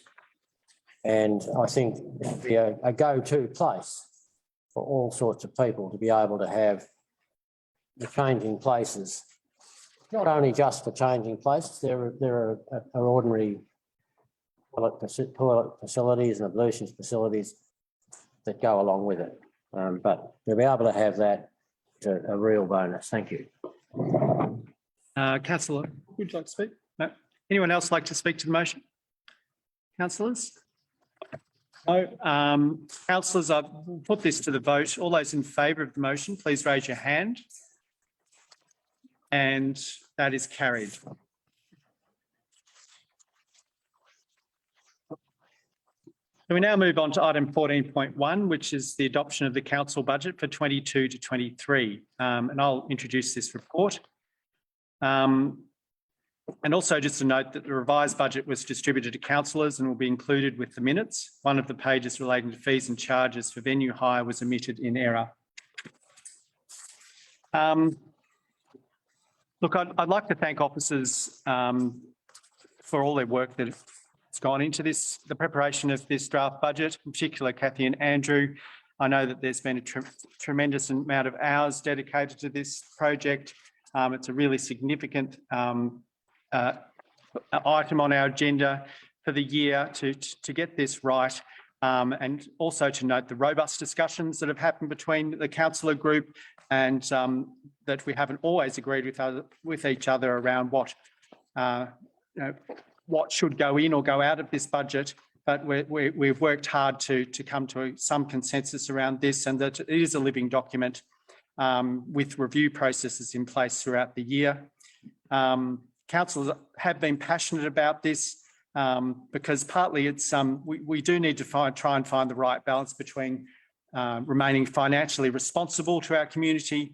And I think it'll be a go-to place for all sorts of people to be able to have the changing places, not only just for changing places. There are ordinary toilet facilities and ablutions facilities that go along with it. But to be able to have that is a real bonus. Thank you. Councillor, would you like to speak? No. Anyone else like to speak to the motion? Councillors? No. Councillors, I've put this to the vote. All those in favour of the motion, please raise your hand. And that is carried. And we now move on to item 14.1, which is the adoption of the council budget for 22 to 23. And I'll introduce this report. And also just to note that the revised budget was distributed to councillors and will be included with the minutes. One of the pages relating to fees and charges for venue hire was omitted in error. Look, I'd like to thank officers for all their work that has gone into this, the preparation of this draft budget, in particular Kathy and Andrew. I know that there's been a tremendous amount of hours dedicated to this project. It's a really significant item on our agenda for the year to get this right, and also to note the robust discussions that have happened between the councillor group, and that we haven't always agreed with each other around what should go in or go out of this budget. But we've worked hard to come to some consensus around this, and that it is a living document with review processes in place throughout the year. Councillors have been passionate about this because partly it's we do need to try and find the right balance between remaining financially responsible to our community,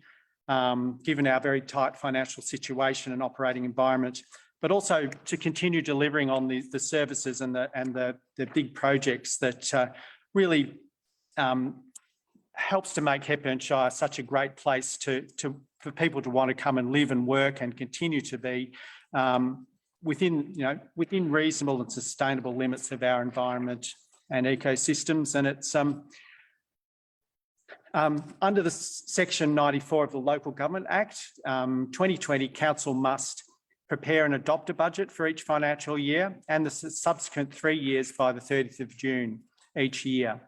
given our very tight financial situation and operating environment, but also to continue delivering on the services and the big projects that really helps to make Hepburn Shire such a great place for people to want to come and live and work and continue to be within reasonable and sustainable limits of our environment and ecosystems. And it's under the Section 94 of the Local Government Act, 2020 Council must prepare and adopt a budget for each financial year and the subsequent 3 years by the 30th of June each year.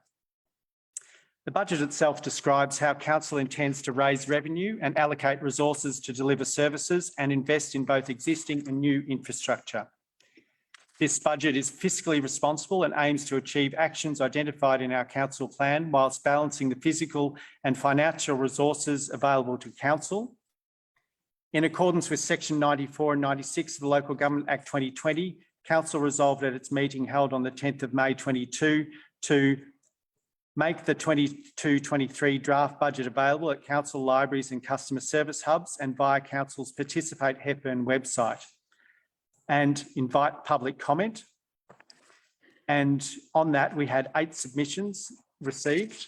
The budget itself describes how Council intends to raise revenue and allocate resources to deliver services and invest in both existing and new infrastructure. This budget is fiscally responsible and aims to achieve actions identified in our Council plan whilst balancing the physical and financial resources available to Council. In accordance with Section 94 and 96 of the Local Government Act 2020, Council resolved at its meeting held on the 10th of May 22 to make the 22-23 draft budget available at Council libraries and customer service hubs and via Council's Participate Hepburn website, and invite public comment. And on that, we had 8 submissions received.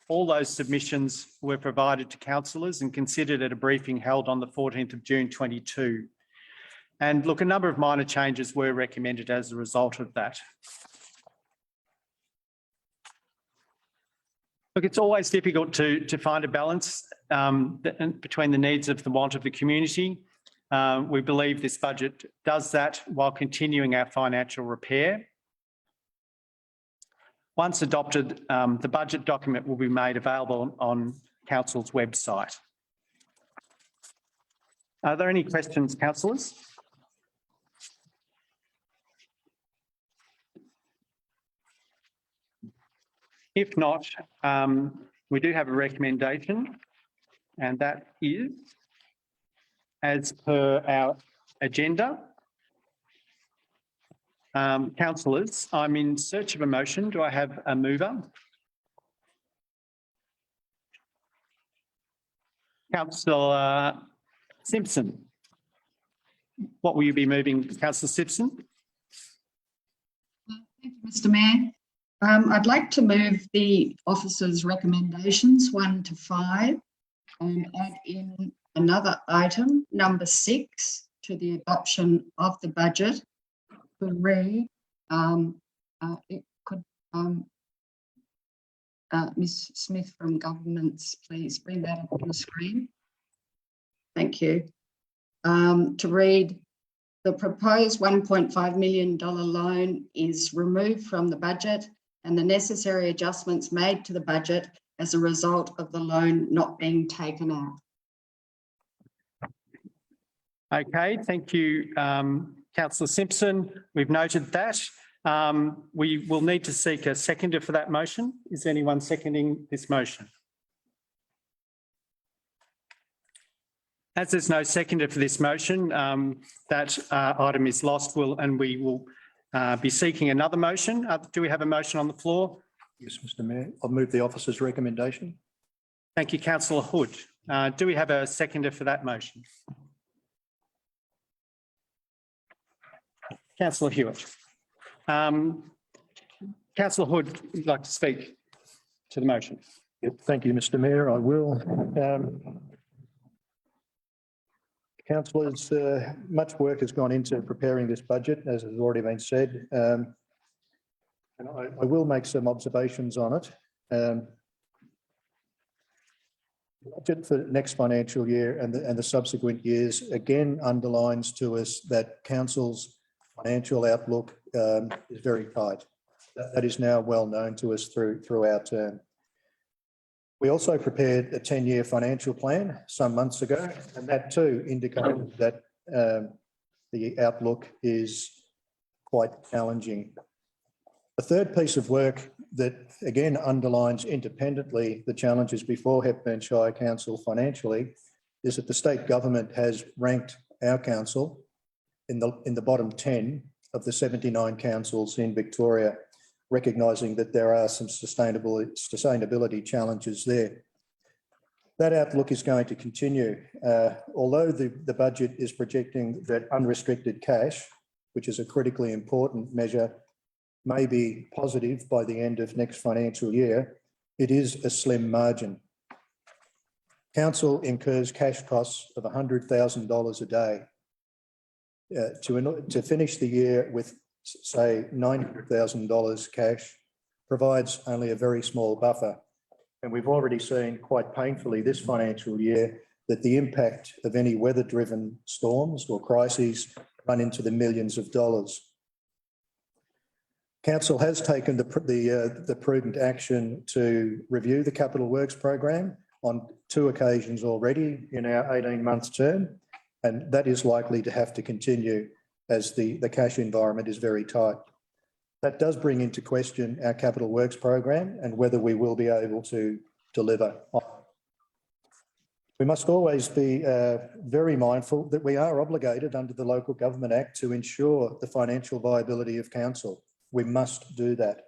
All those submissions were provided to councillors and considered at a briefing held on the 14th of June 22. And look, a number of minor changes were recommended as a result of that. Look, it's always difficult to find a balance between the needs of the want of the community. We believe this budget does that while continuing our financial repair. Once adopted, the budget document will be made available on Council's website. Are there any questions, councillors? If not, we do have a recommendation, and that is, as per our agenda. Councillors, I'm in search of a motion. Do I have a mover? Councillor Simpson. What will you be moving, Councillor Simpson? Thank you, Mr. Mayor. I'd like to move the officers' recommendations 1 to 5 and add in another item, number 6, to the adoption of the budget. To read, it could, Ms. Smith from Governments, please bring that up on the screen. Thank you. To read, the proposed $1.5 million loan is removed from the budget and the necessary adjustments made to the budget as a result of the loan not being taken out. Okay, thank you, Councillor Simpson. We've noted that. We will need to seek a seconder for that motion. Is anyone seconding this motion? As there's no seconder for this motion, that item is lost, and we will be seeking another motion. Do we have a motion on the floor? Yes, Mr. Mayor. I'll move the officer's recommendation. Thank you, Councillor Hood. Do we have a seconder for that motion? Councillor Hewitt. Councillor Hood would like to speak to the motion. Yep, thank you, Mr. Mayor. I will. Councillors, much work has gone into preparing this budget, as has already been said. And I will make some observations on it. The budget for next financial year and the subsequent years again underlines to us that council's financial outlook is very tight. That is now well known to us through our term. We also prepared a 10-year financial plan some months ago, and that too indicated that the outlook is quite challenging. The third piece of work that again underlines independently the challenges before Hepburn Shire Council financially is that the state government has ranked our council in the bottom 10 of the 79 councils in Victoria, recognising that there are some sustainability challenges there. That outlook is going to continue. Although the budget is projecting that unrestricted cash, which is a critically important measure, may be positive by the end of next financial year, it is a slim margin. Council incurs cash costs of $100,000 a day. To finish the year with, say, $900,000 cash provides only a very small buffer. And we've already seen quite painfully this financial year that the impact of any weather-driven storms or crises run into the millions of dollars. Council has taken the prudent action to review the capital works program on 2 occasions already in our 18-month term, and that is likely to have to continue as the cash environment is very tight. That does bring into question our capital works program and whether we will be able to deliver. We must always be very mindful that we are obligated under the Local Government Act to ensure the financial viability of council. We must do that.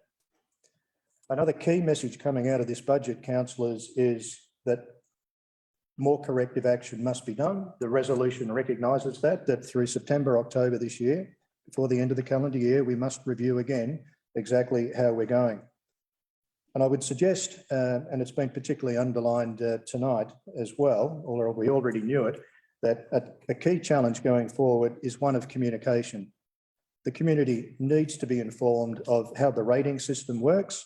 Another key message coming out of this budget, councillors, is that more corrective action must be done. The resolution recognises that through September, October this year, before the end of the calendar year, we must review again exactly how we're going. And I would suggest, and it's been particularly underlined tonight as well, or we already knew it, that a key challenge going forward is one of communication. The community needs to be informed of how the rating system works,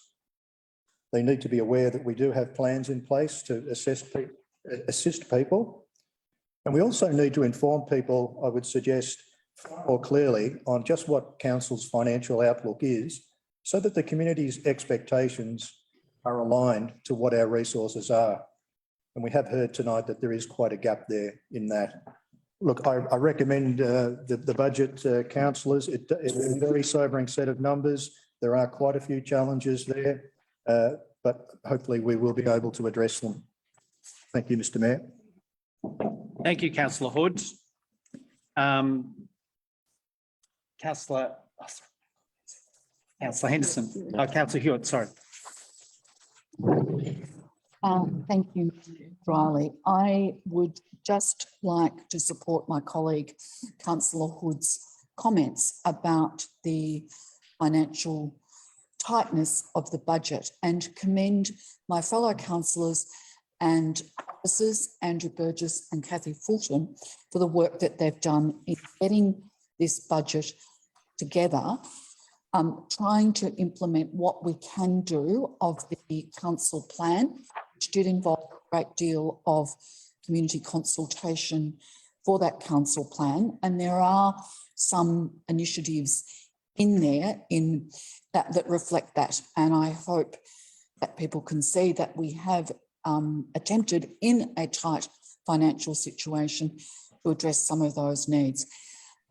They need to be aware that we do have plans in place to assist people. And we also need to inform people, I would suggest, far more clearly on just what council's financial outlook is, so that the community's expectations are aligned to what our resources are. And we have heard tonight that there is quite a gap there in that. Look, I recommend the budget, councillors. It is a very sobering set of numbers. There are quite a few challenges there, but hopefully we will be able to address them. Thank you, Mr. Mayor. Thank you, Councillor Hood. Councillor Henderson, Councillor Hewitt, sorry. Thank you, Riley. I would just like to support my colleague, Councillor Hood's comments about the financial tightness of the budget and commend my fellow councillors and officers, Andrew Burgess and Kathy Fulton, for the work that they've done in getting this budget together, trying to implement what we can do of the council plan, which did involve a great deal of community consultation for that council plan. And there are some initiatives in there that reflect that. And I hope that people can see that we have attempted in a tight financial situation to address some of those needs.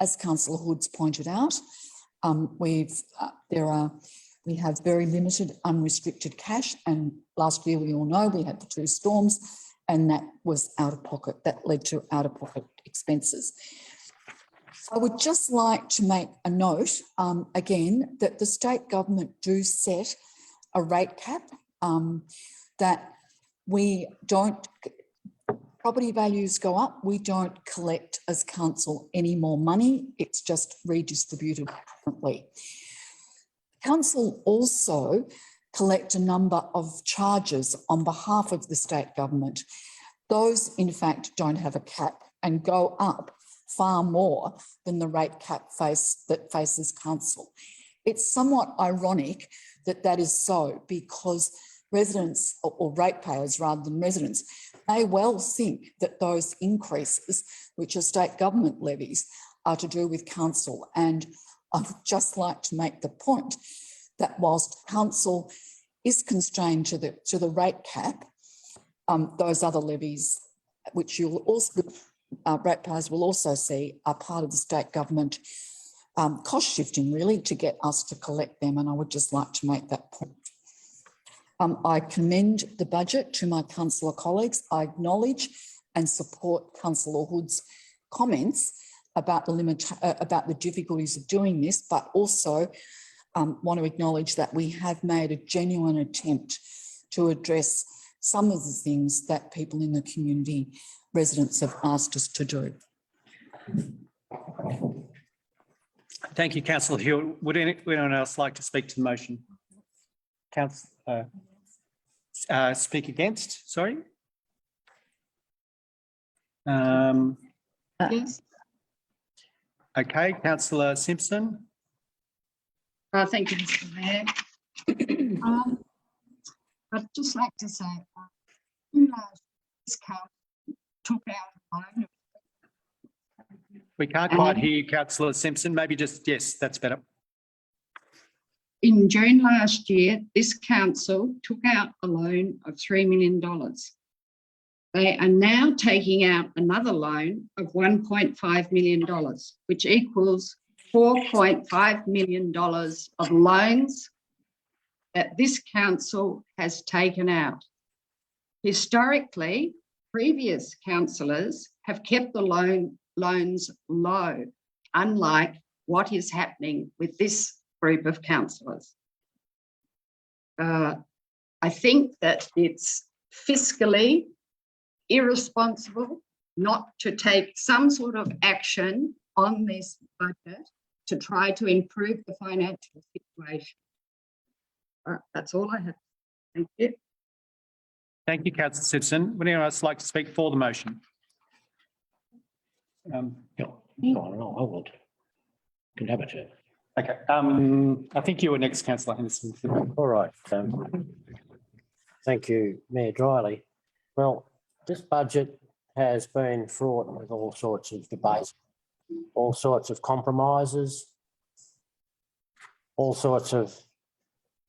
As Councillor Hood's pointed out, we have very limited unrestricted cash, and last year we all know we had the 2 storms and that was out of pocket, that led to out of pocket expenses. I would just like to make a note again that the state government do set a rate cap, that we don't, property values go up, we don't collect as council any more money, it's just redistributed differently. Council also collect a number of charges on behalf of the state government. Those, in fact, don't have a cap and go up far more than the rate cap that faces council. It's somewhat ironic that that is so, because residents, or ratepayers rather than residents, may well think that those increases, which are state government levies, are to do with council. And I would just like to make the point that whilst council is constrained to the rate cap, those other levies, which you'll also, ratepayers will also see, are part of the state government cost shifting, really, to get us to collect them. And I would just like to make that point. I commend the budget to my councillor colleagues. I acknowledge and support Councillor Hood's comments about the difficulties of doing this, but also want to acknowledge that we have made a genuine attempt to address some of the things that people in the community, residents, have asked us to do. Thank you, Councillor Hewitt. Would anyone else like to speak to the motion? Speak against, sorry? Yes. Okay, Councillor Simpson. Thank you, Mr. Mayor. I'd just like to say, this council took out a loan. We can't quite hear you, Councillor Simpson. Maybe just, yes, that's better. In June last year, this council took out a loan of $3 million. They are now taking out another loan of $1.5 million, which equals $4.5 million of loans that this council has taken out. Historically, previous councillors have kept the loans low, unlike what is happening with this group of councillors. I think that it's fiscally irresponsible not to take some sort of action on this budget to try to improve the financial situation. That's all I have. Thank you. Thank you, Councillor Simpson. Would anyone else like to speak for the motion? I want. Can have a chat. Okay. I think you were next, Councillor Henderson. All right. Thank you, Mayor Dryly. Well, this budget has been fraught with all sorts of debate, all sorts of compromises, all sorts of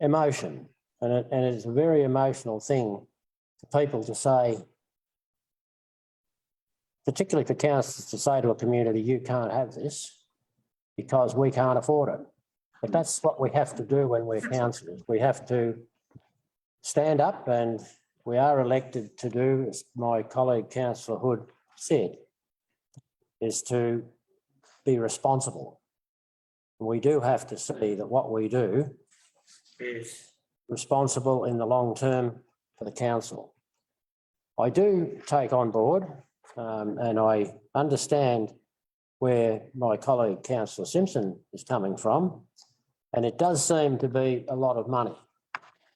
emotion. And it's a very emotional thing for people to say, particularly for councillors to say to a community, you can't have this because we can't afford it. But that's what we have to do when we're councillors. We have to stand up, and we are elected to do, as my colleague Councillor Hood said, is to be responsible. We do have to see that what we do is responsible in the long term for the council. I do take on board and I understand where my colleague Councillor Simpson is coming from, and it does seem to be a lot of money.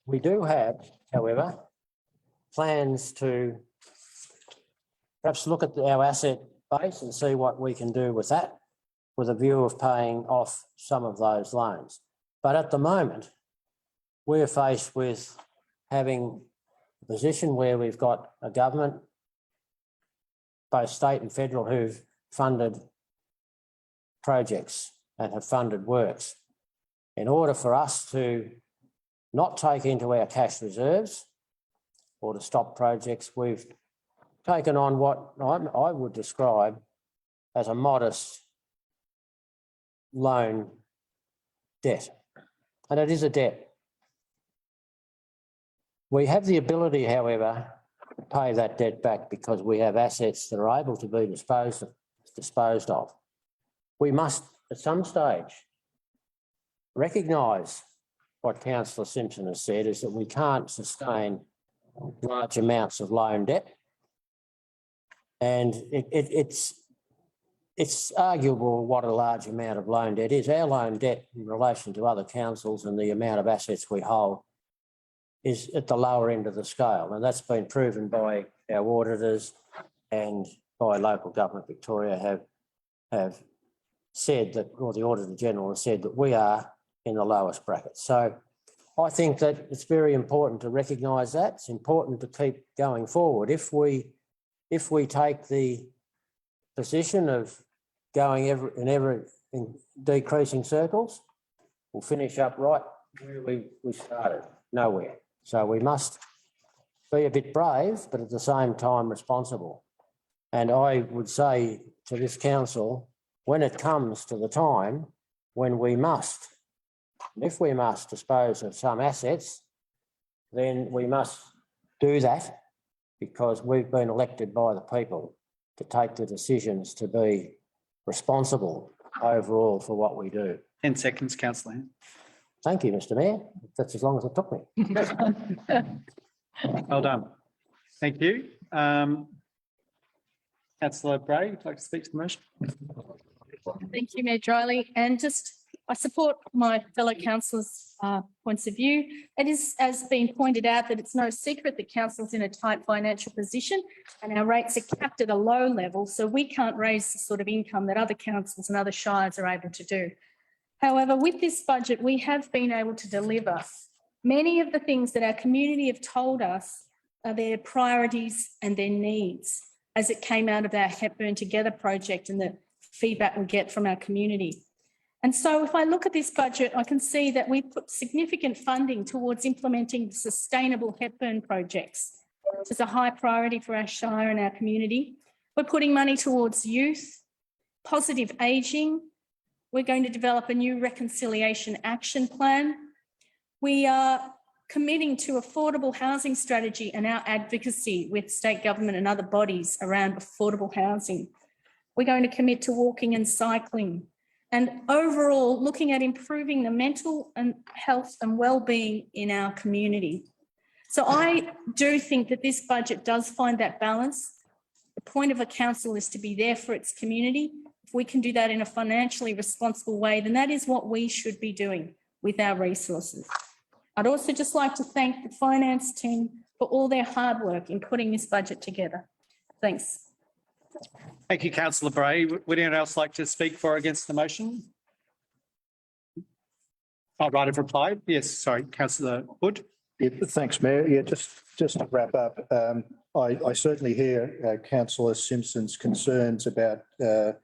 We do have, however, plans to perhaps look at our asset base and see what we can do with that, with a view of paying off some of those loans. But at the moment, we're faced with having a position where we've got a government, both state and federal, who've funded projects and have funded works. In order for us to not take into our cash reserves or to stop projects, we've taken on what I would describe as a modest loan debt. And it is a debt. We have the ability, however, to pay that debt back because we have assets that are able to be disposed of. We must, at some stage, recognise what Councillor Simpson has said, is that we can't sustain large amounts of loan debt. And it's arguable what a large amount of loan debt is. Our loan debt in relation to other councils and the amount of assets we hold is at the lower end of the scale. And that's been proven by our auditors and by Local Government Victoria have said that, or the Auditor General has said that we are in the lowest bracket. So I think that it's very important to recognise that. It's important to keep going forward. If we take the position of going in decreasing circles, we'll finish up right where we started, nowhere. So we must be a bit brave, but at the same time responsible. And I would say to this council, when it comes to the time when we must, if we must dispose of some assets, then we must do that because we've been elected by the people to take the decisions to be responsible overall for what we do. 10 seconds, Councillor. Thank you, Mr. Mayor. That's as long as it took me. Well done. Thank you. Councillor Bray, would you like to speak to the motion? Thank you, Mayor Dryly. And I support my fellow councillors' points of view. It is, as been pointed out, that it's no secret that council's in a tight financial position and our rates are capped at a low level, so we can't raise the sort of income that other councils and other shires are able to do. However, with this budget, we have been able to deliver many of the things that our community have told us are their priorities and their needs as it came out of our Hepburn Together project and the feedback we get from our community. And so if I look at this budget, I can see that we put significant funding towards implementing sustainable Hepburn projects, which is a high priority for our shire and our community. We're putting money towards youth, positive ageing. We're going to develop a new reconciliation action plan. We are committing to affordable housing strategy and our advocacy with state government and other bodies around affordable housing. We're going to commit to walking and cycling, and overall looking at improving the mental and health and well-being in our community. So I do think that this budget does find that balance. The point of a council is to be there for its community. If we can do that in a financially responsible way, then that is what we should be doing with our resources. I'd also just like to thank the finance team for all their hard work in putting this budget together. Thanks. Thank you, Councillor Bray. Would anyone else like to speak for or against the motion? Oh, right of reply. Yes, sorry, Councillor Hood. Yeah, thanks, Mayor. Yeah, just to wrap up, I certainly hear councillor Simpson's concerns about the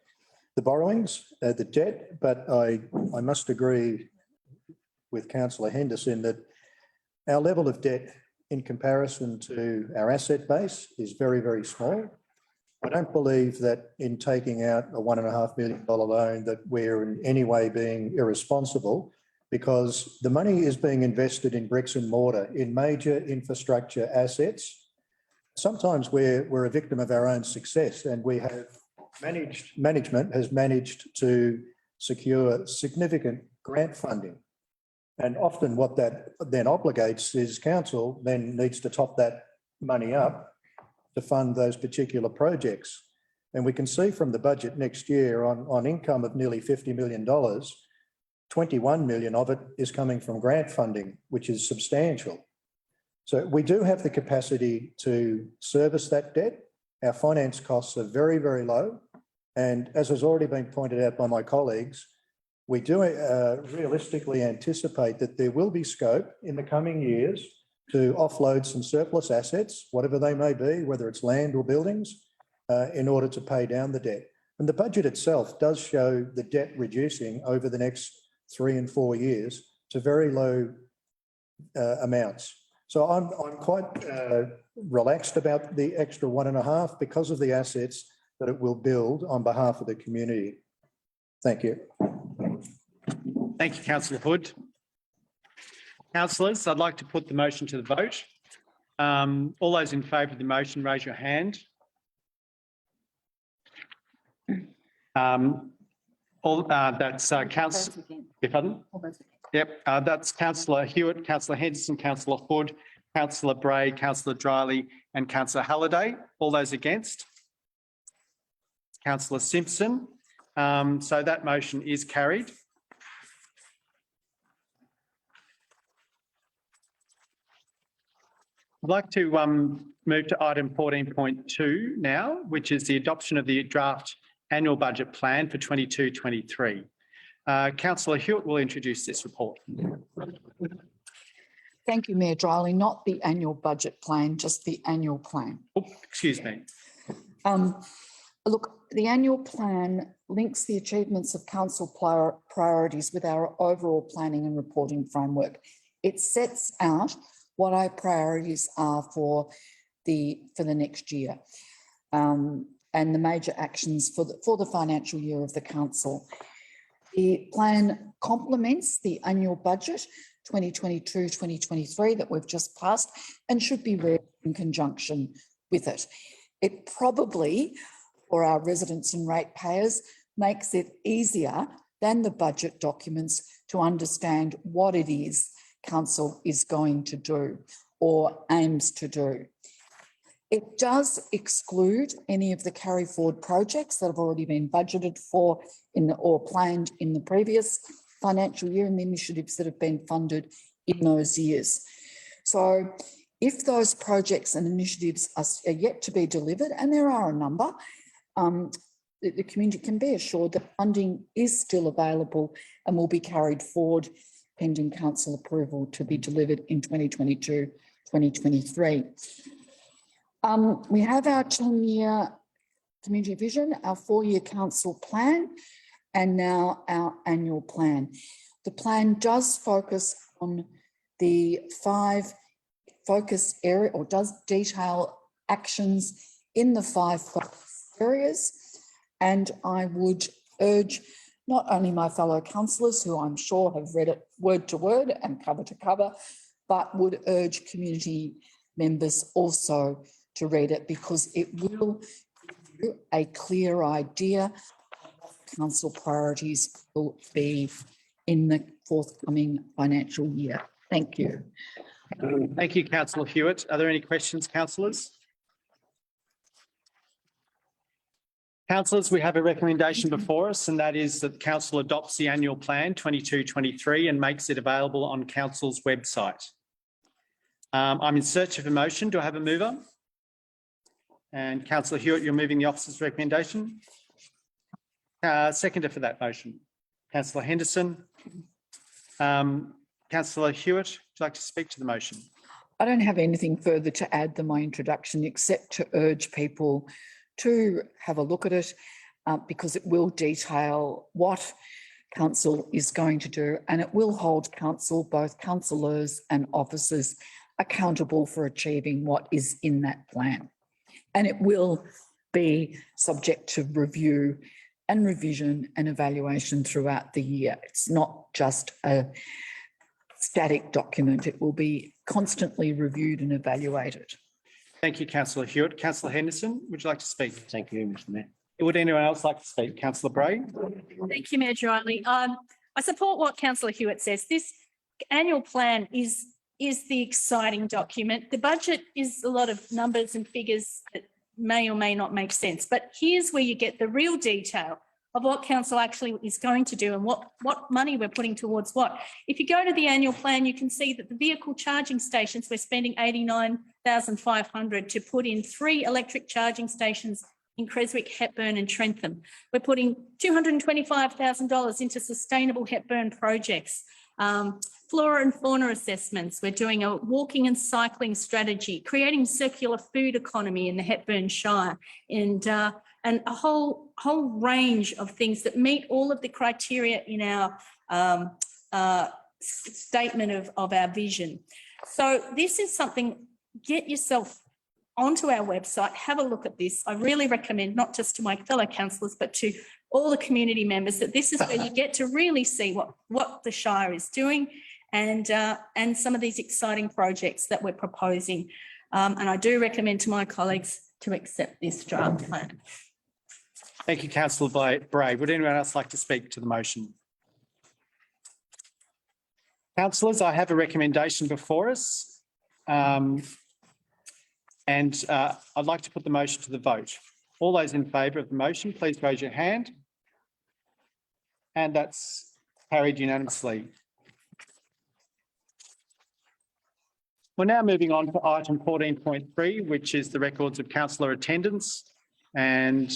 borrowings, the debt, but I must agree with councillor Henderson that our level of debt in comparison to our asset base is very, very small. I don't believe that in taking out a $1.5 million loan that we're in any way being irresponsible, because the money is being invested in bricks and mortar, in major infrastructure assets. Sometimes we're a victim of our own success, and we have management has managed to secure significant grant funding. And often what that then obligates is council then needs to top that money up to fund those particular projects. And we can see from the budget next year on income of nearly $50 million, 21 million of it is coming from grant funding, which is substantial. So we do have the capacity to service that debt. Our finance costs are very, very low. And as has already been pointed out by my colleagues, we do realistically anticipate that there will be scope in the coming years to offload some surplus assets, whatever they may be, whether it's land or buildings, in order to pay down the debt. And the budget itself does show the debt reducing over the next 3 and 4 years to very low amounts. So I'm quite relaxed about the extra 1.5 because of the assets that it will build on behalf of the community. Thank you. Thank you, councillor Hood. Councillors, I'd like to put the motion to the vote. All those in favour of the motion, raise your hand. That's councillor. Pardon? Yep, that's councillor Hewitt, councillor Henderson, councillor Hood, councillor Bray, councillor Drylee, and councillor Halliday. All those against? Councillor Simpson. So that motion is carried. I'd like to move to item 14.2 now, which is the adoption of the draft annual budget plan for 22-23. Councillor Hewitt will introduce this report. Thank you, Mayor Drylee. Not the annual budget plan, just the annual plan. Oh, excuse me. Look, the annual plan links the achievements of council priorities with our overall planning and reporting framework. It sets out what our priorities are for the next year, and the major actions for the financial year of the council. The plan complements the annual budget 2022-2023 that we've just passed and should be read in conjunction with it. It probably, for our residents and ratepayers, makes it easier than the budget documents to understand what it is council is going to do or aims to do. It does exclude any of the carry forward projects that have already been budgeted for or planned in the previous financial year and the initiatives that have been funded in those years. So if those projects and initiatives are yet to be delivered, and there are a number, the community can be assured that funding is still available and will be carried forward pending council approval to be delivered in 2022-2023. We have our 10-year community vision, our 4-year council plan, and now our annual plan. The plan does focus on the 5 focus area, or does detail actions in the 5 focus areas. And I would urge not only my fellow councillors, who I'm sure have read it word to word and cover to cover, but would urge community members also to read it, because it will give you a clear idea of what council priorities will be in the forthcoming financial year. Thank you. Thank you, councillor Hewitt. Are there any questions, councillors? Councillors, we have a recommendation before us, and that is that council adopts the annual plan 22-23 and makes it available on council's website. I'm in search of a motion. Do I have a mover? And councillor Hewitt, you're moving the officer's recommendation. Seconder for that motion, councillor Henderson. Councillor Hewitt, would you like to speak to the motion? I don't have anything further to add than my introduction, except to urge people to have a look at it because it will detail what council is going to do, and it will hold council, both councillors and officers, accountable for achieving what is in that plan. And it will be subject to review and revision and evaluation throughout the year. It's not just a static document. It will be constantly reviewed and evaluated. Thank you, Councillor Hewitt. Councillor Henderson, would you like to speak? Thank you, Mr Mayor. Would anyone else like to speak? Councillor Bray? Thank you, Mayor Riley. I support what Councillor Hewitt says. This annual plan is the exciting document. The budget is a lot of numbers and figures that may or may not make sense, but here's where you get the real detail of what council actually is going to do and what money we're putting towards what. If you go to the annual plan, you can see that the vehicle charging stations, we're spending $89,500 to put in 3 electric charging stations in Creswick, Hepburn and Trentham. We're putting $225,000 into sustainable Hepburn projects. Flora and fauna assessments. We're doing a walking and cycling strategy, creating circular food economy in the Hepburn Shire, and a whole range of things that meet all of the criteria in our statement of our vision. So this is something, get yourself onto our website, have a look at this. I really recommend, not just to my fellow councillors, but to all the community members, that this is where you get to really see what the Shire is doing and some of these exciting projects that we're proposing. And I do recommend to my colleagues to accept this draft plan. Thank you, Councillor Bray. Would anyone else like to speak to the motion? Councillors, I have a recommendation before us. I'd like to put the motion to the vote. All those in favour of the motion, please raise your hand. And that's carried unanimously. We're now moving on to item 14.3, which is the records of councillor attendance. And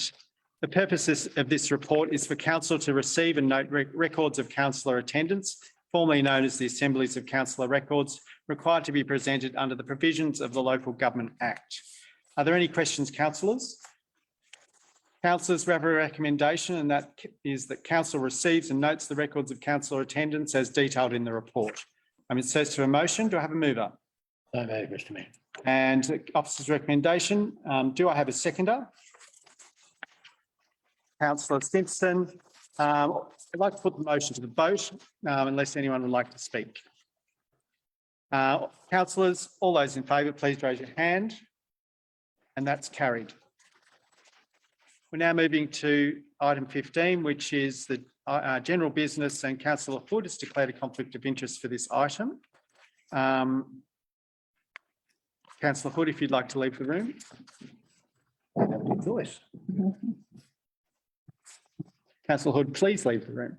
the purpose of this report is for council to receive and note records of councillor attendance, formerly known as the Assemblies of Councillor Records, required to be presented under the provisions of the Local Government Act. Are there any questions, councillors? Councillors, we have a recommendation, and that is that council receives and notes the records of councillor attendance as detailed in the report. It says to a motion. Do I have a mover? So moved, Mr Mayor. And the officer's recommendation. Do I have a seconder? Councillor Simpson. I'd like to put the motion to the vote, unless anyone would like to speak. Councillors, all those in favour, please raise your hand. And that's carried. We're now moving to item 15, which is the general business, and Councillor Hood has declared a conflict of interest for this item. Councillor Hood, if you'd like to leave the room. You have your choice. Councillor Hood, please leave the room.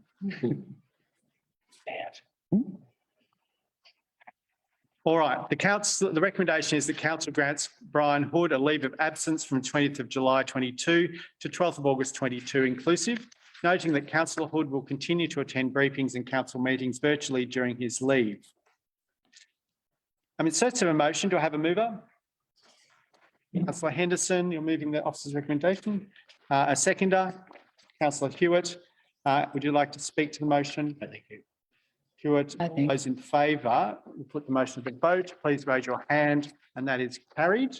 All right, the recommendation is that council grants Brian Hood a leave of absence from 20th of July 22 to 12th of August 22 inclusive, noting that Councillor Hood will continue to attend briefings and council meetings virtually during his leave. In search of a motion, do I have a mover? Councillor Henderson, you're moving the officer's recommendation. A seconder, Councillor Hewitt. Would you like to speak to the motion? Thank you. Hewitt, all those in favour, we'll put the motion to the vote. Please raise your hand, and that is carried.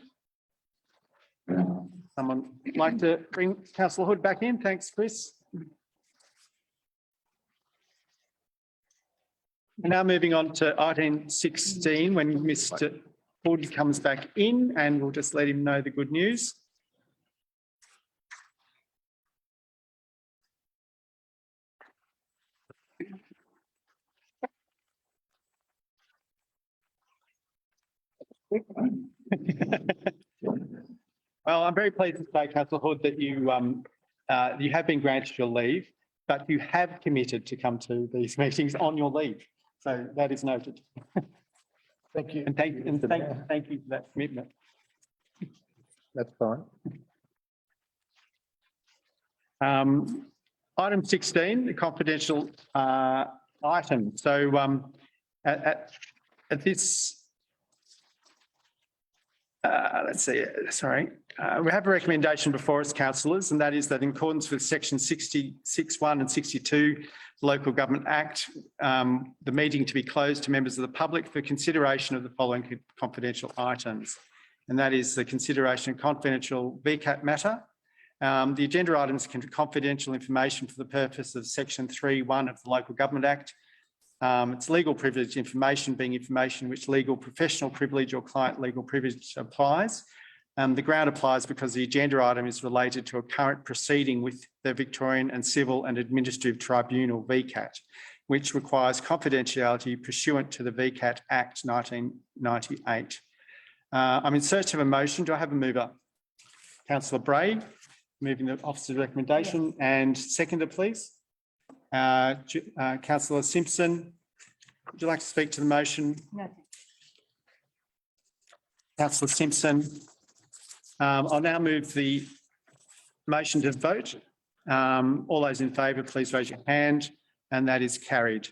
Someone like to bring Councillor Hood back in? Thanks, Chris. We're now moving on to item 16, when Mr. Hood comes back in, and we'll just let him know the good news. Well, I'm very pleased to say, Councillor Hood, that you have been granted your leave, but you have committed to come to these meetings on your leave. So that is noted. Thank you. And thank you for that commitment. That's fine. Item 16, the confidential item. So at this let's see, sorry. We have a recommendation before us, councillors, and that is that in accordance with section 66(1) and 62, Local Government Act, the meeting to be closed to members of the public for consideration of the following confidential items. And that is the consideration of confidential VCAT matter. The agenda items can confidential information for the purpose of section 3(1) of the Local Government Act. It's legal privilege information being information which legal professional privilege or client legal privilege applies. The ground applies because the agenda item is related to a current proceeding with the Victorian and Civil and Administrative Tribunal, VCAT, which requires confidentiality pursuant to the VCAT Act 1998. I'm in search of a motion. Do I have a mover? Councillor Bray, moving the officer's recommendation, and seconder, please. Councillor Simpson, would you like to speak to the motion? No. Councillor Simpson. I'll now move the motion to vote. All those in favour, please raise your hand, and that is carried.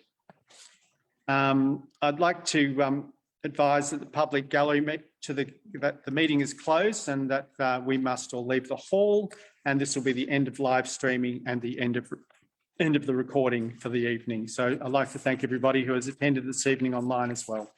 I'd like to advise that the public gallery that the meeting is closed and that we must all leave the hall, and this will be the end of live streaming and the end of the recording for the evening. So I'd like to thank everybody who has attended this evening online as well.